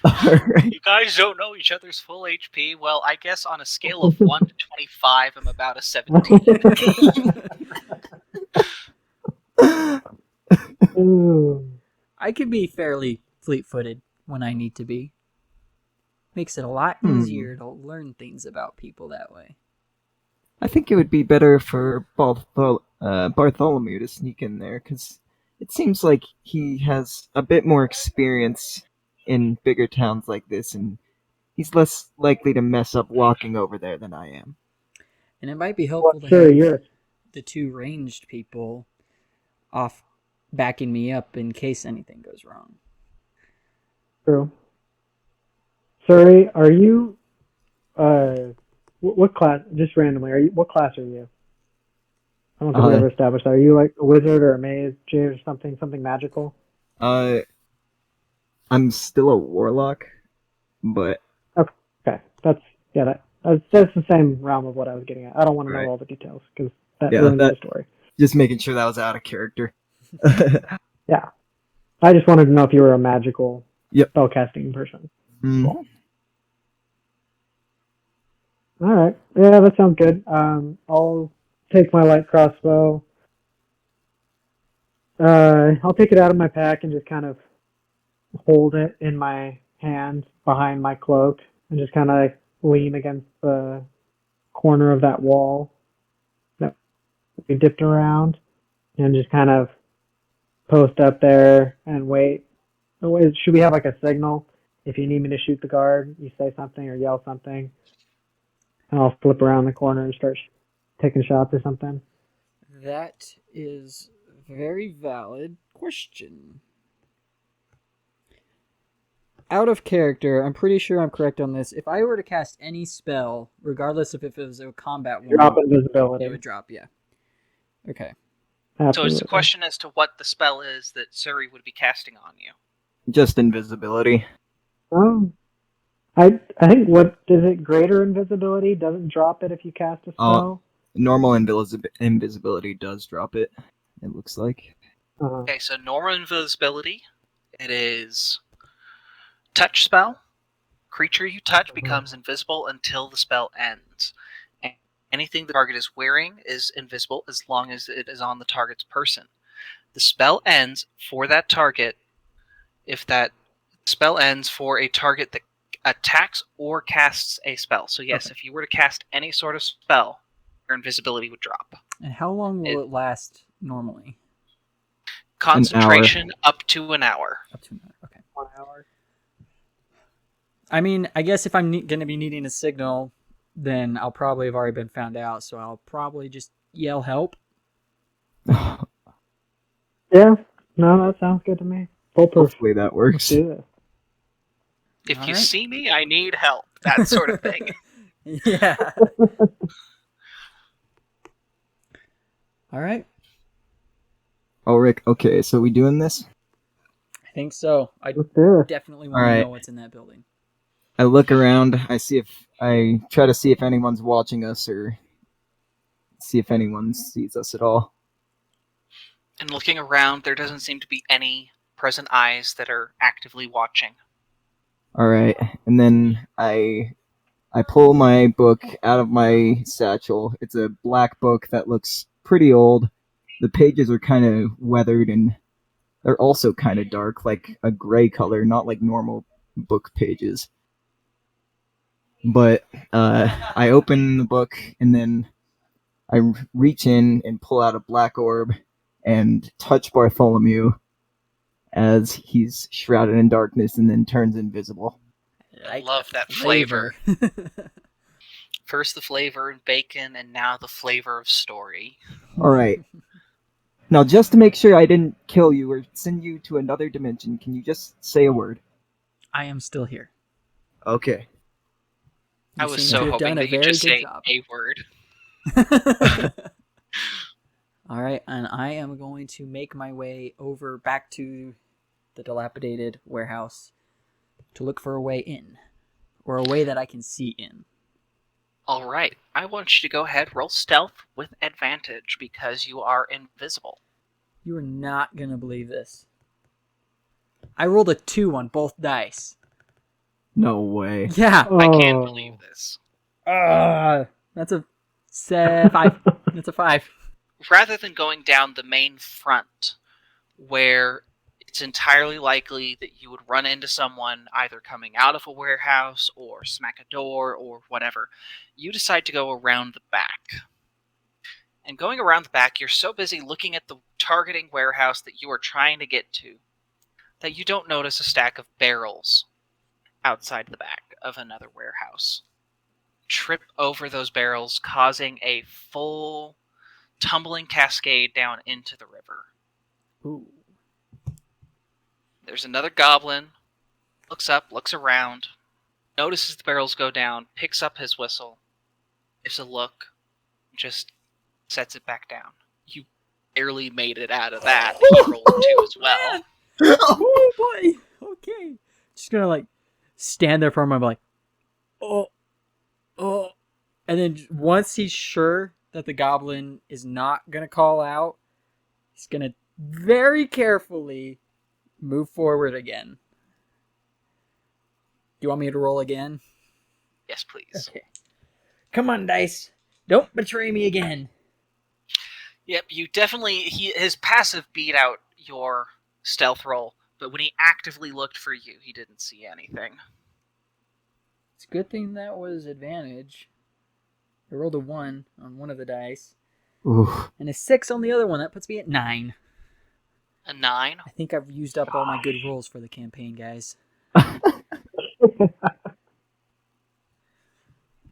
D: Alright.
B: You guys don't know each other's full HP. Well, I guess on a scale of 1 to 25, I'm about a 17.
E: Ooh.
C: I can be fairly fleet-footed when I need to be. Makes it a lot easier to learn things about people that way.
D: I think it would be better for Bartholomew to sneak in there, because it seems like he has a bit more experience in bigger towns like this, and he's less likely to mess up walking over there than I am.
C: And it might be helpful to
E: Sure,
C: have
E: you're
C: the 2 ranged people off backing me up in case anything goes wrong.
E: true. Suri, are you what class? Just randomly, what class are you? I don't think we ever established that. Are you like a wizard or a mage or something magical?
D: I'm still a warlock, but
E: Okay, that's the same realm of what I was getting at. I don't want to
D: Right.
E: know all the details because that
D: Yeah,
E: ruins
D: that-
E: the story.
D: just making sure that was out of character.
E: Yeah, I just wanted to know if you were a magical
D: Yep.
E: spellcasting person.
D: Mm.
E: All right, yeah, that sounds good. I'll take my light crossbow. I'll take it out of my pack and just kind of hold it in my hand behind my cloak and just kind of like lean against the corner of that wall that we dipped around and just kind of post up there and wait. Should we have like a signal? If you need me to shoot the guard, you say something or yell something, and I'll flip around the corner and start taking shots or something.
C: That is a very valid question. Out of character, I'm pretty sure I'm correct on this. If I were to cast any spell, regardless of if it was a combat one,
E: Drop invisibility.
C: it would drop, yeah. Okay.
B: So
E: Absolutely.
B: it's a question as to what the spell is that Suri would be casting on you.
D: Just invisibility.
E: Oh, I think what is it? Greater invisibility doesn't drop it if you cast a spell.
D: Normal invisibility does drop it, it looks like.
B: Okay, so normal invisibility, it is touch spell. Creature you touch becomes invisible until the spell ends. Anything the target is wearing is invisible as long as it is on the target's person. The spell ends for that target if that spell ends for a target that attacks or casts a spell. So yes, if you were to cast any sort of spell, your invisibility would drop.
C: And how long will it last normally?
B: Concentration up to an hour.
C: Up to an hour. Okay.
E: 1 hour.
C: I mean, I guess if I'm going to be needing a signal, then I'll probably have already been found out, so I'll probably just yell help.
E: Yeah, no, that sounds good to me. Foolproof.
D: Hopefully that
E: Let's
D: works.
E: do this.
B: If you
C: Alright.
B: see me, I need help. That sort of thing.
C: Yeah. All right.
D: Oh, Rick, okay, so we doing this?
C: I think so. I
E: Let's do this.
C: definitely want to
D: Alright.
C: know what's in that building.
D: I look around, I try to see if anyone's watching us or see if anyone sees us at all.
B: And looking around, there doesn't seem to be any present eyes that are actively watching.
D: Alright, and then I pull my book out of my satchel. It's a black book that looks pretty old. The pages are kind of weathered and they're also kind of dark, like a gray color, not like normal book pages. But I open the book and then I reach in and pull out a black orb and touch Bartholomew as he's shrouded in darkness and then turns invisible.
B: I love that flavor. First the flavor of bacon, and now the flavor of story.
D: Alright. Now, just to make sure I didn't kill you or send you to another dimension, can you just say a word?
C: I am still here.
D: Okay.
B: I
C: You
B: was
C: seem
B: so
C: to have
B: hoping
C: done a
B: that you
C: very
B: just
C: good
B: say
C: job.
B: a word.
C: All right, and I am going to make my way over back to the dilapidated warehouse to look for a way in, or a way that I can see in.
B: All right, I want you to go ahead, roll stealth with advantage because you are invisible.
C: You are not going to believe this. I rolled a 2 on both dice.
D: No way.
C: Yeah.
B: I can't believe this.
C: That's a 5. That's a 5.
B: Rather than going down the main front, where it's entirely likely that you would run into someone either coming out of a warehouse or smack a door or whatever, you decide to go around the back. And going around the back, you're so busy looking at the targeting warehouse that you are trying to get to that you don't notice a stack of barrels outside the back of another warehouse. Trip over those barrels, causing a full tumbling cascade down into the river.
C: Ooh.
B: There's another goblin, looks up, looks around, notices the barrels go down, picks up his whistle, gives a look, just sets it back down. You barely made it out of that. He rolled a 2 as well.
C: Oh boy. Okay. Just gonna stand there for a moment, oh, and then once he's sure that the goblin is not gonna call out, he's gonna very carefully move forward again. Do you want me to roll again?
B: Yes, please.
C: Okay. Come on, dice. Don't betray me again.
B: Yep, you definitely... his passive beat out your stealth roll, but when he actively looked for you, he didn't see anything.
C: It's a good thing that was advantage. I rolled a 1 on one of the dice.
D: Oof.
C: And a 6 on the other one. That puts me at 9.
B: A 9?
C: I think I've used up all my good rolls for the campaign, guys.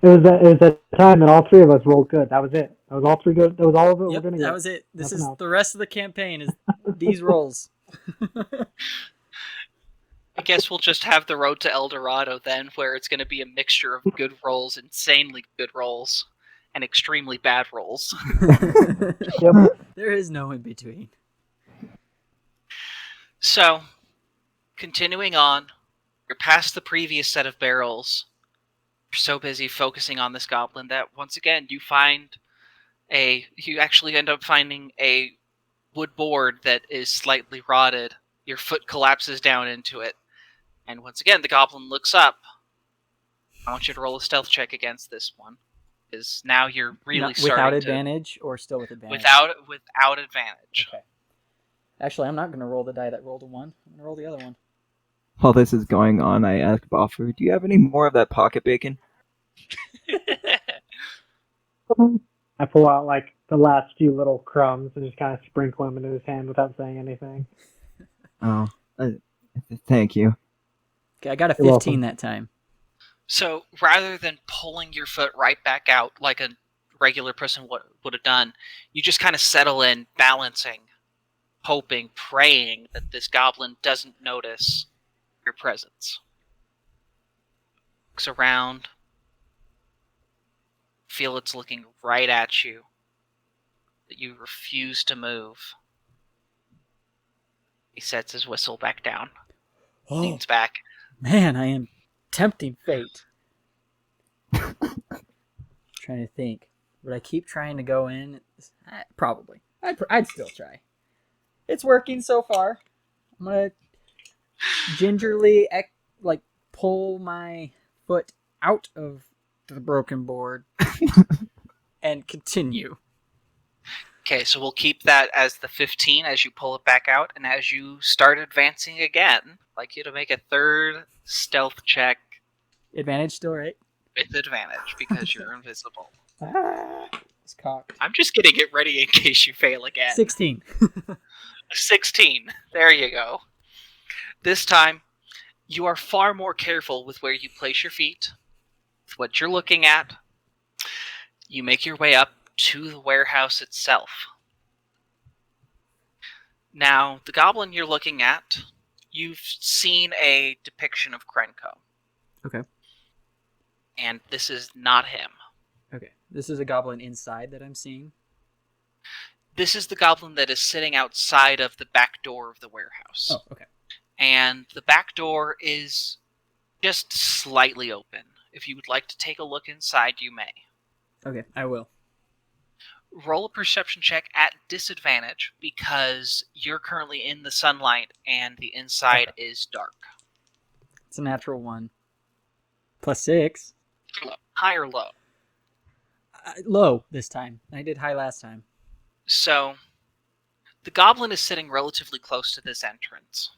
E: It was that time that all three of us rolled good. That was it. That was all three good. That was all of it.
C: Yep,
E: we're gonna
C: that
E: get.
C: was it. This
E: Nothing
C: is
E: else.
C: the rest of the campaign is these rolls.
B: I guess we'll just have the road to El Dorado then, where it's going to be a mixture of good rolls, insanely good rolls, and extremely bad rolls.
E: Yep.
C: There is no in between.
B: So, continuing on, you're past the previous set of barrels. You're so busy focusing on this goblin that once again you actually end up finding a wood board that is slightly rotted. Your foot collapses down into it. And once again, the goblin looks up. I want you to roll a stealth check against this one. Because now you're really starting
C: without
B: to...
C: advantage or still with advantage?
B: Without advantage.
C: Okay. Actually, I'm not going to roll the die that rolled a 1. I'm going to roll the other one.
D: While this is going on, I asked Bafuur, do you have any more of that pocket bacon?
E: I pull out the last few little crumbs and just kind of sprinkle them into his hand without saying anything.
D: Oh, thank you.
C: Okay, I got a
E: You're
C: 15
E: welcome.
C: that time.
B: So, rather than pulling your foot right back out like a regular person would have done, you just kind of settle in, balancing, hoping, praying that this goblin doesn't notice your presence. Looks around, feel it's looking right at you, that you refuse to move. He sets his whistle back down,
C: Oh,
B: leans back.
C: man, I am tempting fate. Trying to think. Would I keep trying to go in? Probably. I'd still try. It's working so far. I'm going to gingerly pull my foot out of the broken board and continue.
B: Okay, so we'll keep that as the 15 as you pull it back out, and as you start advancing again, I'd like you to make a third stealth check
C: Advantage still, right?
B: with advantage because you're invisible.
C: It's cocked.
B: I'm just getting it ready in case you fail again.
C: 16.
B: 16. There you go. This time, you are far more careful with where you place your feet, with what you're looking at, You make your way up to the warehouse itself. Now, the goblin you're looking at, you've seen a depiction of Krenko.
A: Okay.
B: And this is not him.
A: Okay. This is a goblin inside that I'm seeing.
B: This is the goblin that is sitting outside of the back door of the warehouse.
A: Oh, okay.
B: And the back door is just slightly open. If you would like to take a look inside, you may.
A: Okay, I will.
B: Roll a perception check at disadvantage because you're currently in the sunlight and the inside is dark.
A: It's a natural 1. +6.
B: High or low?
A: Low this time. I did high last time.
B: So, the goblin is sitting relatively close to this entrance.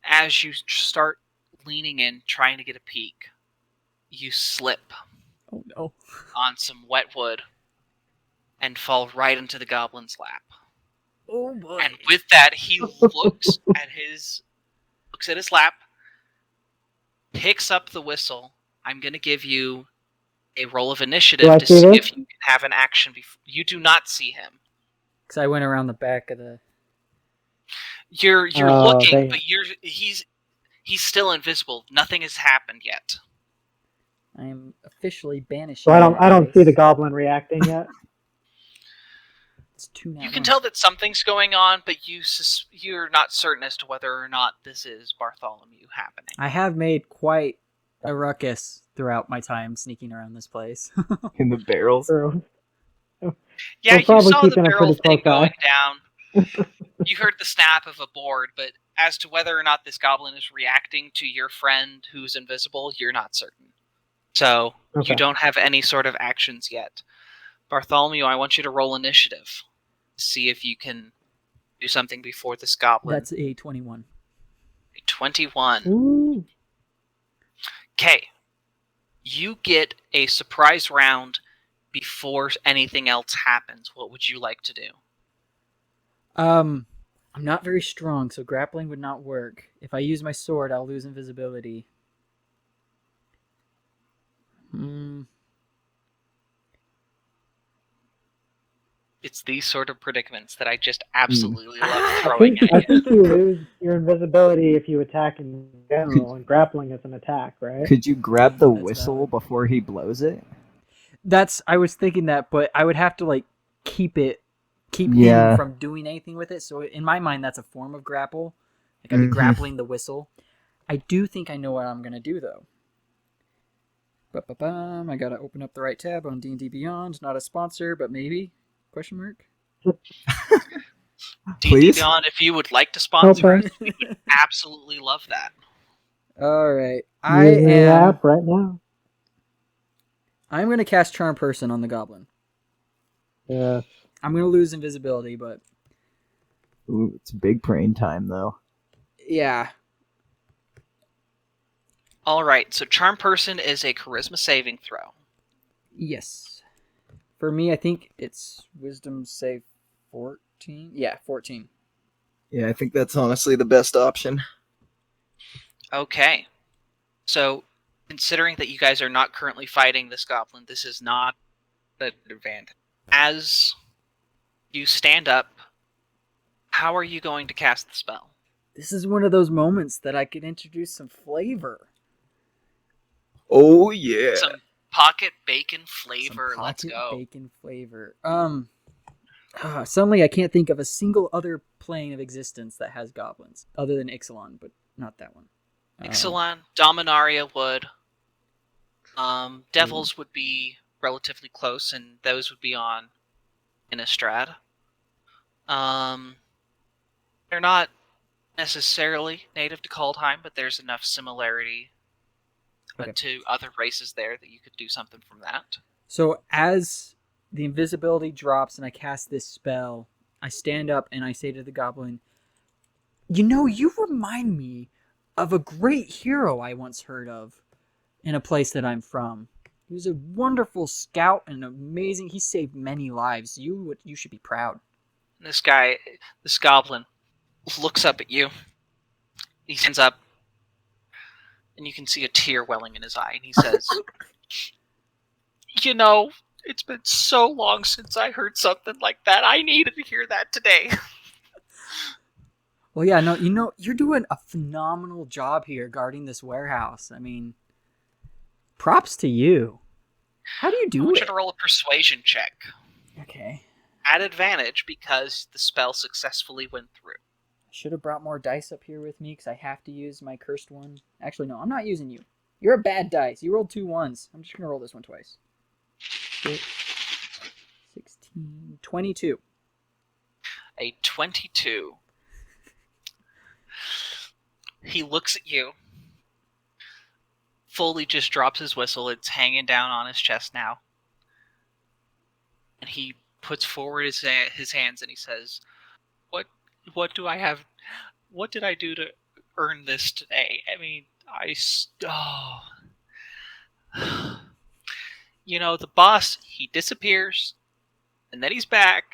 B: As you start leaning in, trying to get a peek, you slip
A: Oh no.
B: on some wet wood and fall right into the goblin's lap.
A: Oh boy.
B: And with that, he looks at his lap, picks up the whistle. I'm going to give you a roll of initiative to see if you can have an action before. You do not see him.
A: Because I went around the back of the...
B: You're
E: Oh,
B: looking,
E: dang.
B: but he's still invisible. Nothing has happened yet.
A: I am officially banished.
E: So I don't see the goblin reacting yet.
A: It's 2 now.
B: You can tell that something's going on, but you're not certain as to whether or not this is Bartholomew happening.
A: I have made quite a ruckus throughout my time sneaking around this place.
D: In the barrels.
E: True.
B: Yeah,
E: We're
B: you
E: probably
B: saw the
E: keeping a
B: barrel
E: pretty
B: thing
E: close eye.
B: going down. You heard the snap of a board, but as to whether or not this goblin is reacting to your friend who's invisible, you're not certain. So,
E: Okay.
B: you don't have any sort of actions yet. Bartholomew, I want you to roll initiative. See if you can do something before this goblin.
A: That's a 21.
B: 21.
E: Ooh.
B: Okay. You get a surprise round before anything else happens. What would you like to do?
A: I'm not very strong, so grappling would not work. If I use my sword, I'll lose invisibility.
B: It's these sort of predicaments that I just absolutely love
E: I
B: throwing
E: think,
B: at
E: I
B: you.
E: think you lose your invisibility if you attack in general, and grappling is an attack, right?
D: Could you grab the
A: That's
D: whistle
A: valid.
D: before he blows it?
A: I was thinking that, but I would have to like keep
D: Yeah.
A: him from doing anything with it. So in my mind, that's a form of grapple. Like I'd be grappling the whistle. I do think I know what I'm gonna do though. Ba-ba-bum. I gotta open up the right tab on D&D Beyond. Not a sponsor, but maybe? Question mark.
B: D&D
D: Please?
B: Beyond, if you would like to sponsor us,
E: Okay.
B: we would absolutely love that.
A: All right.
E: Using the app right now.
A: I'm gonna cast Charm Person on the goblin.
E: Yeah.
A: I'm gonna lose invisibility, but
D: Ooh, it's big brain time, though.
A: yeah.
B: Alright, so Charm Person is a charisma saving throw.
A: Yes. For me, I think it's Wisdom save 14. Yeah, 14.
D: Yeah, I think that's honestly the best option.
B: Okay. So, considering that you guys are not currently fighting this goblin, this is not an advantage. As you stand up, how are you going to cast the spell?
A: This is one of those moments that I could introduce some flavor.
D: Oh, yeah.
B: Some pocket bacon flavor,
A: Some
B: let's
A: pocket
B: go.
A: Bacon flavor. Suddenly I can't think of a single other plane of existence that has goblins, other than Ixalan, but not that one.
B: Ixalan, Dominaria would. Devils would be relatively close, and those would be on Innistrad. They're not necessarily native to Kaldheim, but there's enough similarity
A: Okay.
B: to other races there that you could do something from that.
A: So as the invisibility drops and I cast this spell, I stand up and I say to the goblin, you remind me of a great hero I once heard of in a place that I'm from. He was a wonderful scout and amazing. He saved many lives. You should be proud.
B: This goblin, looks up at you. He stands up, and you can see a tear welling in his eye, and he says, It's been so long since I heard something like that. I needed to hear that today.
A: Well, yeah, no, you're doing a phenomenal job here guarding this warehouse. I mean, props to you. How do you
B: I
A: do
B: want
A: it?
B: you to roll a persuasion check.
A: Okay.
B: At advantage because the spell successfully went through.
A: I should have brought more dice up here with me because I have to use my cursed one. Actually, no, I'm not using you. You're a bad dice. You rolled 2 1s. I'm just going to roll this one twice. 6, 16, 22.
B: A 22. He looks at you. Fully just drops his whistle. It's hanging down on his chest now. And he puts forward his hands and he says, What do I have? What did I do to earn this today? I mean, You know, the boss, he disappears, and then he's back,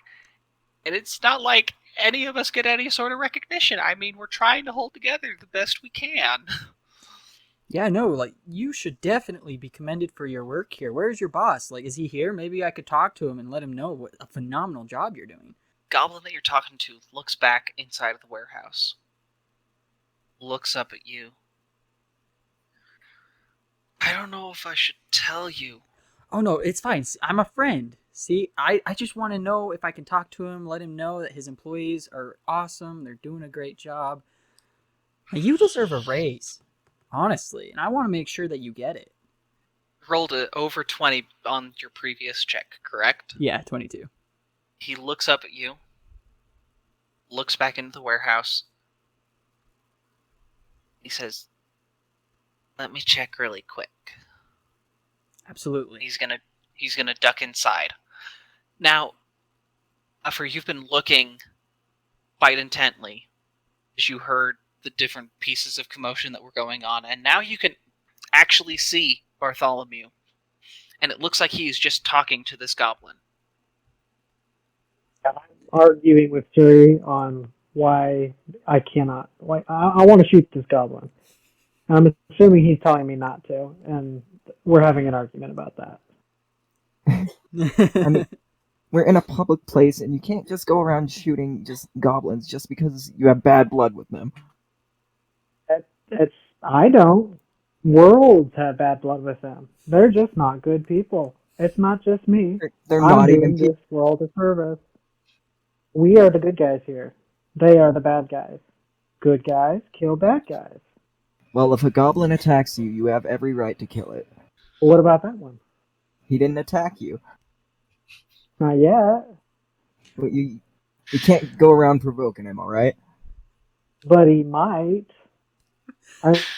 B: and it's not like any of us get any sort of recognition. I mean, we're trying to hold together the best we can.
A: Yeah, no, like, you should definitely be commended for your work here. Where's your boss? Like, is he here? Maybe I could talk to him and let him know what a phenomenal job you're doing.
B: Goblin that you're talking to looks back inside of the warehouse. Looks up at you. I don't know if I should tell you.
A: Oh, no, it's fine. I'm a friend. See, I just want to know if I can talk to him, let him know that his employees are awesome, they're doing a great job. Now, you deserve a raise, honestly, and I want to make sure that you get it.
B: Rolled a over 20 on your previous check, correct?
A: Yeah, 22.
B: He looks up at you, looks back into the warehouse. He says, "Let me check really quick."
A: Absolutely.
B: He's gonna duck inside. Now, Bafuur, you've been looking quite intently as you heard the different pieces of commotion that were going on, and now you can actually see Bartholomew, and it looks like he's just talking to this goblin.
E: I'm arguing with Suri on why I cannot. Why I want to shoot this goblin. And I'm assuming he's telling me not to, and we're having an argument about that.
D: I mean, we're in a public place, and you can't just go around shooting just goblins just because you have bad blood with them.
E: I don't. Worlds have bad blood with them. They're just not good people. It's not just me.
D: They're
E: I'm
D: not
E: doing
D: even
E: this world a service. We are the good guys here. They are the bad guys. Good guys kill bad guys.
D: Well, if a goblin attacks you, you have every right to kill it.
E: Well, what about that one?
D: He didn't attack you.
E: Not yet.
D: But you can't go around provoking him, alright?
E: But he might.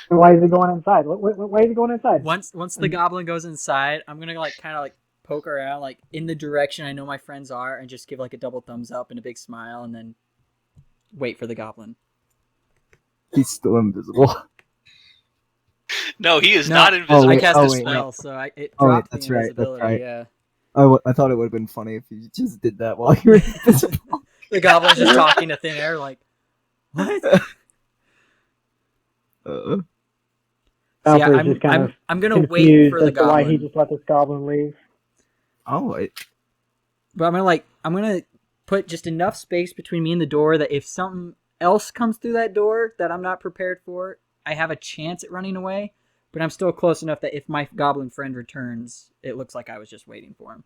E: Why is he going inside? Why is he going inside?
A: Once the goblin goes inside, I'm gonna kind of poke around in the direction I know my friends are, and just give a double thumbs up and a big smile, and then wait for the goblin.
D: He's still invisible.
B: No, he is not
A: I
B: invisible.
A: cast a
D: wait,
A: spell, so it
D: Oh, wait,
A: dropped
D: that's
A: the
D: right, that's
A: invisibility.
D: right.
A: Yeah,
D: I thought it would have been funny if you just did that while you were invisible.
A: the goblin's just talking to thin air, what?
E: Bafuur
A: Yeah,
E: is just kind of
A: I'm gonna wait
E: confused
A: for the
E: as to why he
A: goblin.
E: just let this goblin leave.
A: But I'm gonna put just enough space between me and the door that if something else comes through that door that I'm not prepared for, I have a chance at running away. But I'm still close enough that if my goblin friend returns, it looks like I was just waiting for him.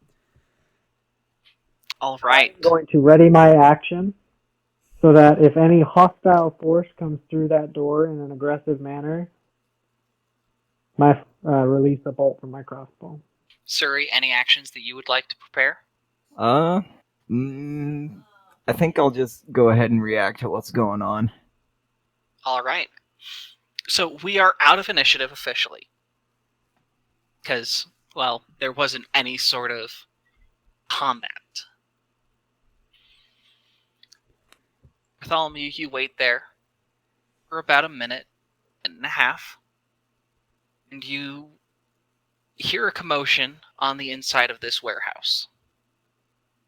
B: All right.
E: I'm going to ready my action so that if any hostile force comes through that door in an aggressive manner, my release a bolt from my crossbow.
B: Suri, any actions that you would like to prepare?
D: I think I'll just go ahead and react to what's going on.
B: All right. So we are out of initiative officially. Because, well, there wasn't any sort of combat. Bartholomew, you wait there for about a minute and a half. And you hear a commotion on the inside of this warehouse.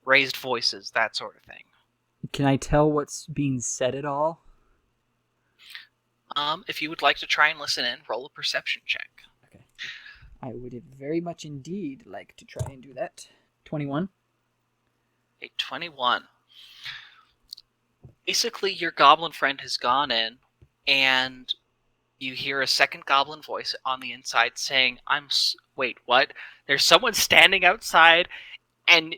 B: Raised voices, that sort of thing.
A: Can I tell what's being said at all?
B: If you would like to try and listen in, roll a perception check.
A: Okay. I would very much indeed like to try and do that. 21.
B: A 21. Basically, your goblin friend has gone in, and you hear a second goblin voice on the inside saying, wait, what? There's someone standing outside, and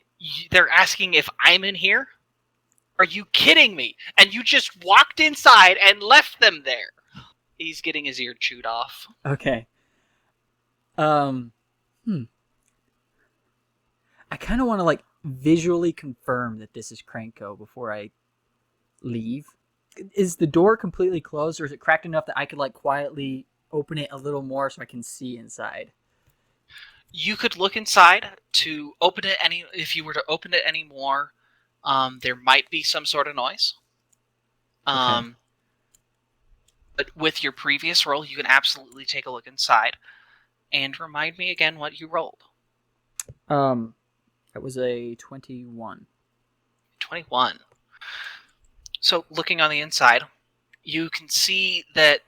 B: they're asking if I'm in here? Are you kidding me? And you just walked inside and left them there. He's getting his ear chewed off.
A: Okay. I kind of want to like visually confirm that this is Krenko before I leave. Is the door completely closed, or is it cracked enough that I could like quietly open it a little more so I can see inside?
B: You could look inside to open it if you were to open it any more, there might be some sort of noise.
A: Okay.
B: But with your previous roll, you can absolutely take a look inside. And remind me again what you rolled.
A: That was a 21.
B: 21. So, looking on the inside, you can see that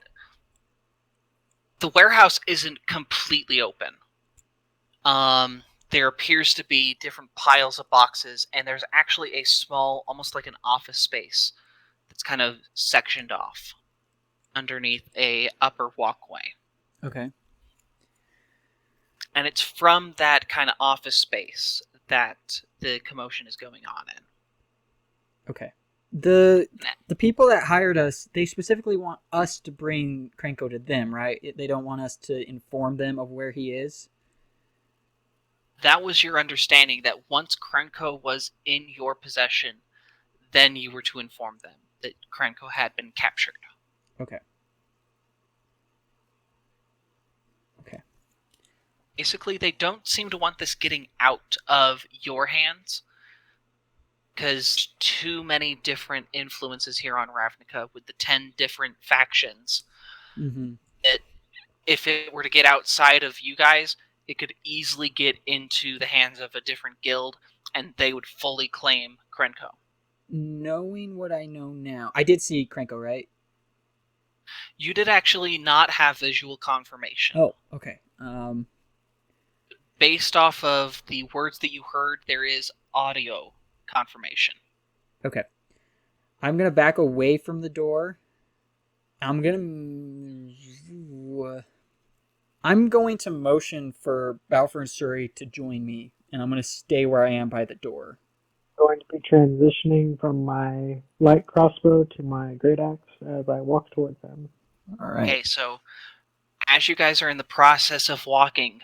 B: the warehouse isn't completely open. There appears to be different piles of boxes, and there's actually a small, almost like an office space, that's kind of sectioned off underneath a upper walkway.
A: Okay.
B: And it's from that kind of office space that the commotion is going on in.
A: Okay. The people that hired us, they specifically want us to bring Krenko to them, right? They don't want us to inform them of where he is.
B: That was your understanding, that once Krenko was in your possession, then you were to inform them that Krenko had been captured.
A: Okay. Okay.
B: Basically, they don't seem to want this getting out of your hands, because too many different influences here on Ravnica with the 10 different factions.
A: Mm-hmm.
B: That if it were to get outside of you guys, it could easily get into the hands of a different guild, and they would fully claim Krenko.
A: Knowing what I know now, I did see Krenko, right?
B: You did actually not have visual confirmation.
A: Oh, okay.
B: Based off of the words that you heard, there is audio confirmation.
A: Okay. I'm gonna back away from the door. I'm going to motion for Bafuur and Suri to join me, and I'm gonna stay where I am by the door.
E: Going to be transitioning from my light crossbow to my great axe as I walk towards them.
A: All right.
B: Okay, so as you guys are in the process of walking,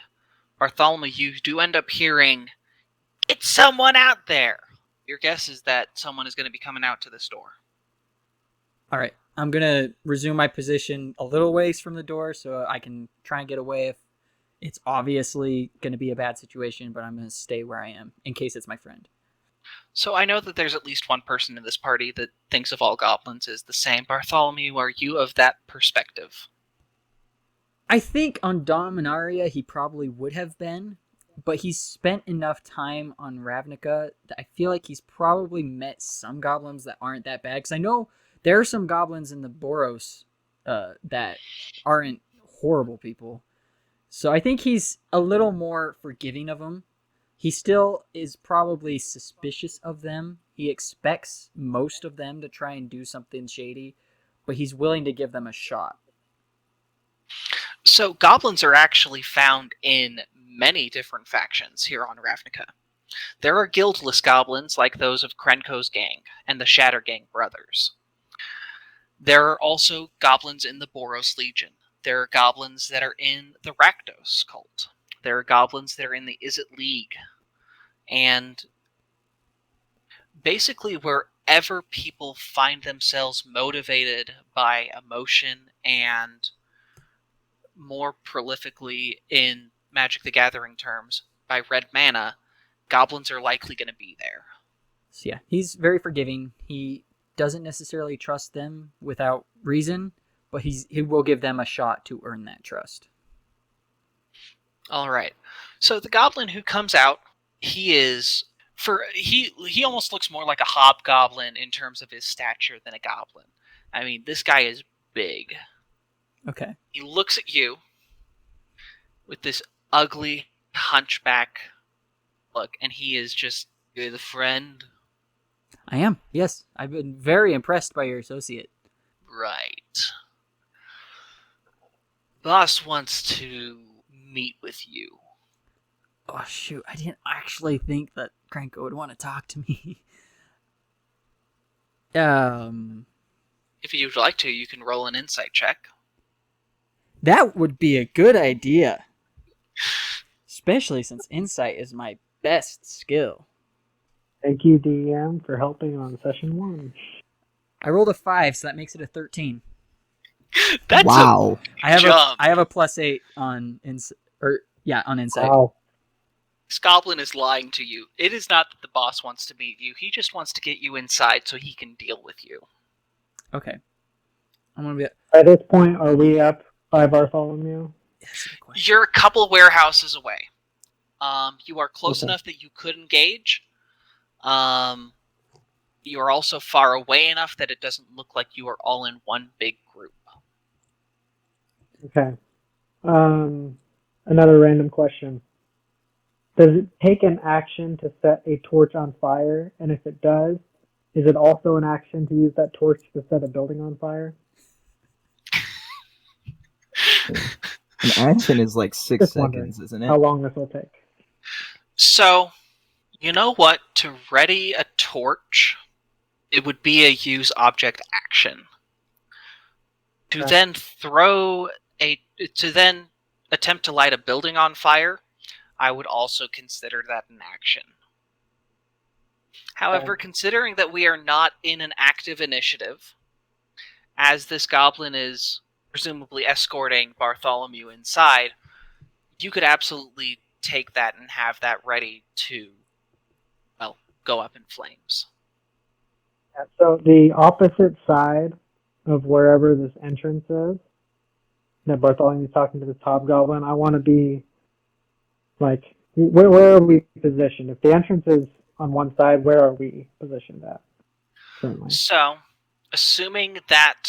B: Bartholomew, you do end up hearing, "It's someone out there!" Your guess is that someone is going to be coming out to this door.
A: All right. I'm gonna resume my position a little ways from the door so I can try and get away if it's obviously going to be a bad situation, but I'm going to stay where I am in case it's my friend.
B: So I know that there's at least one person in this party that thinks of all goblins as the same. Bartholomew, are you of that perspective?
A: I think on Dominaria he probably would have been, but he's spent enough time on Ravnica that I feel like he's probably met some goblins that aren't that bad. Because I know there are some goblins in the Boros that aren't horrible people. So I think he's a little more forgiving of them. He still is probably suspicious of them. He expects most of them to try and do something shady, but he's willing to give them a shot.
B: So goblins are actually found in many different factions here on Ravnica. There are guildless goblins like those of Krenko's gang and the Shattergang brothers. There are also goblins in the Boros Legion. There are goblins that are in the Rakdos cult. There are goblins that are in the Izzet League. And basically wherever people find themselves motivated by emotion and more prolifically in Magic the Gathering terms by red mana, goblins are likely going to be there.
A: So yeah, he's very forgiving. He doesn't necessarily trust them without reason, but he will give them a shot to earn that trust.
B: All right. So the goblin who comes out, he almost looks more like a hobgoblin in terms of his stature than a goblin. I mean, this guy is big.
A: Okay.
B: He looks at you with this ugly hunchback look, and he is just, you're the friend?
A: I am. Yes, I've been very impressed by your associate.
B: Right. Boss wants to meet with you.
A: Oh shoot! I didn't actually think that Krenko would want to talk to me.
B: If you'd like to, you can roll an insight check.
A: That would be a good idea. Especially since insight is my best skill.
E: Thank you, DM, for helping on session 1.
A: I rolled a 5, so that makes it a 13.
B: That's
D: wow.
A: I have
B: jump.
A: I have a +8 on on insight.
E: Wow.
B: This goblin is lying to you. It is not that the boss wants to meet you. He just wants to get you inside so he can deal with you.
A: Okay. I'm gonna be.
E: At this point, are we up by Bartholomew?
A: That's a good question.
B: You're a couple warehouses away. You are close
E: Okay.
B: enough that you could engage. You are also far away enough that it doesn't look like you are all in one big group.
E: Okay. Another random question. Does it take an action to set a torch on fire? And if it does, is it also an action to use that torch to set a building on fire?
D: An action is like 6
E: Just wondering
D: seconds, isn't it?
E: how long this will take.
B: So, you know what? To ready a torch, it would be a use object action. To
E: Okay.
B: then attempt to light a building on fire, I would also consider that an action. However, considering that we are not in an active initiative, as this goblin is presumably escorting Bartholomew inside, you could absolutely take that and have that ready to, well, go up in flames.
E: Yeah, so the opposite side of wherever this entrance is, that Bartholomew's talking to this hobgoblin, I want to be, like, where are we positioned? If the entrance is on one side, where are we positioned at currently?
B: So, assuming that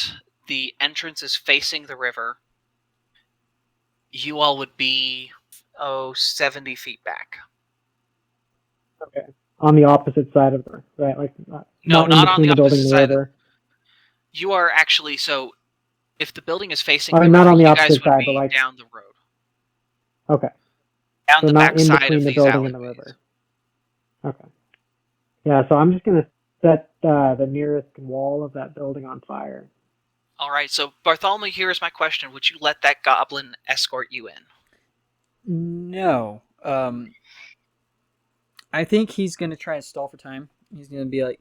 B: the entrance is facing the river, you all would be, 70 feet back.
E: Okay. On the opposite side of the, right? Like,
B: No,
E: not
B: not
E: in
B: on
E: between
B: the
E: the building
B: opposite
E: and the
B: side.
E: river.
B: You are actually, so, if the building is facing
E: Or
B: the
E: not
B: river,
E: on the
B: you
E: opposite
B: guys would
E: side,
B: be
E: but like-
B: down the road.
E: Okay.
B: Down
E: So
B: the
E: not
B: back
E: in
B: side
E: between
B: of
E: the
B: these
E: building and the
B: alleyways.
E: river. Okay. Yeah, so I'm just going to set the nearest wall of that building on fire.
B: Alright, so Bartholomew, here is my question. Would you let that goblin escort you in?
A: No. I think he's gonna try and stall for time. He's gonna be like,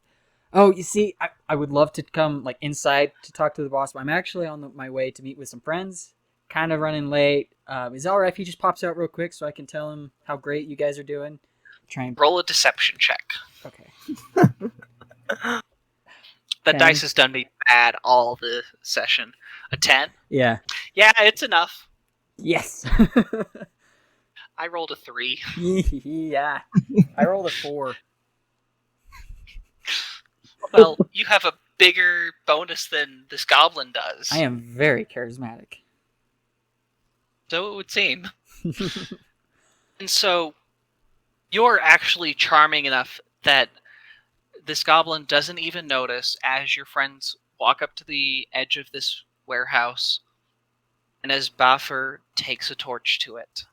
A: "Oh, you see, I would love to come like inside to talk to the boss, but I'm actually on my way to meet with some friends. Kind of running late. Is it alright if he just pops out real quick so I can tell him how great you guys are doing? Try and
B: Roll a deception check.
A: okay.
B: The
A: 10.
B: dice has done me bad all the session. A 10?
A: Yeah.
B: Yeah, it's enough.
A: Yes.
B: I rolled a 3.
A: Yeah. I rolled a 4.
B: Well, you have a bigger bonus than this goblin does.
A: I am very charismatic.
B: So it would seem. And so, you're actually charming enough that this goblin doesn't even notice as your friends walk up to the edge of this warehouse, and as Bafuur takes a torch to it.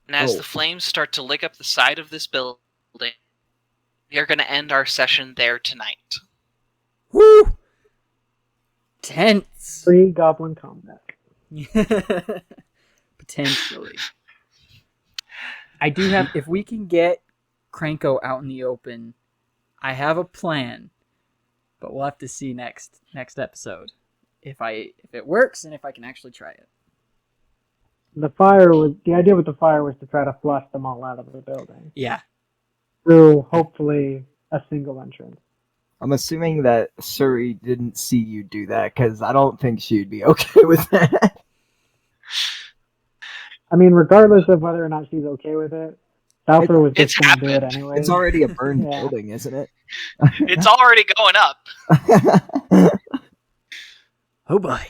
B: And as
D: Oh.
B: the flames start to lick up the side of this building, we are going to end our session there tonight.
A: Woo! Tense.
E: Free goblin combat.
A: Potentially. I do have. If we can get Krenko out in the open, I have a plan. But we'll have to see next episode if it works and if I can actually try it.
E: The idea with the fire was to try to flush them all out of the building
A: Yeah.
E: through hopefully a single entrance.
D: I'm assuming that Suri didn't see you do that, because I don't think she'd be okay with that.
E: I mean, regardless of whether or not she's okay with it, Bafuur was
B: It's
E: just going to do it
B: happened.
E: anyway.
D: It's already a burned
E: Yeah.
D: building, isn't it?
B: It's already going up.
A: Oh boy.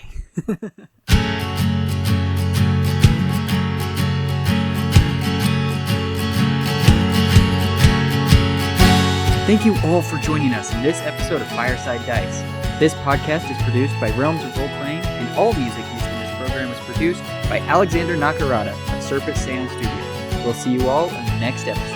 A: Thank you all for joining us in this episode of Fireside Dice. This podcast is produced by Realms of Roleplaying, and all music used in this program is produced by Alexander Nakarada of Serpent Sound Studio. We'll see you all in the next episode.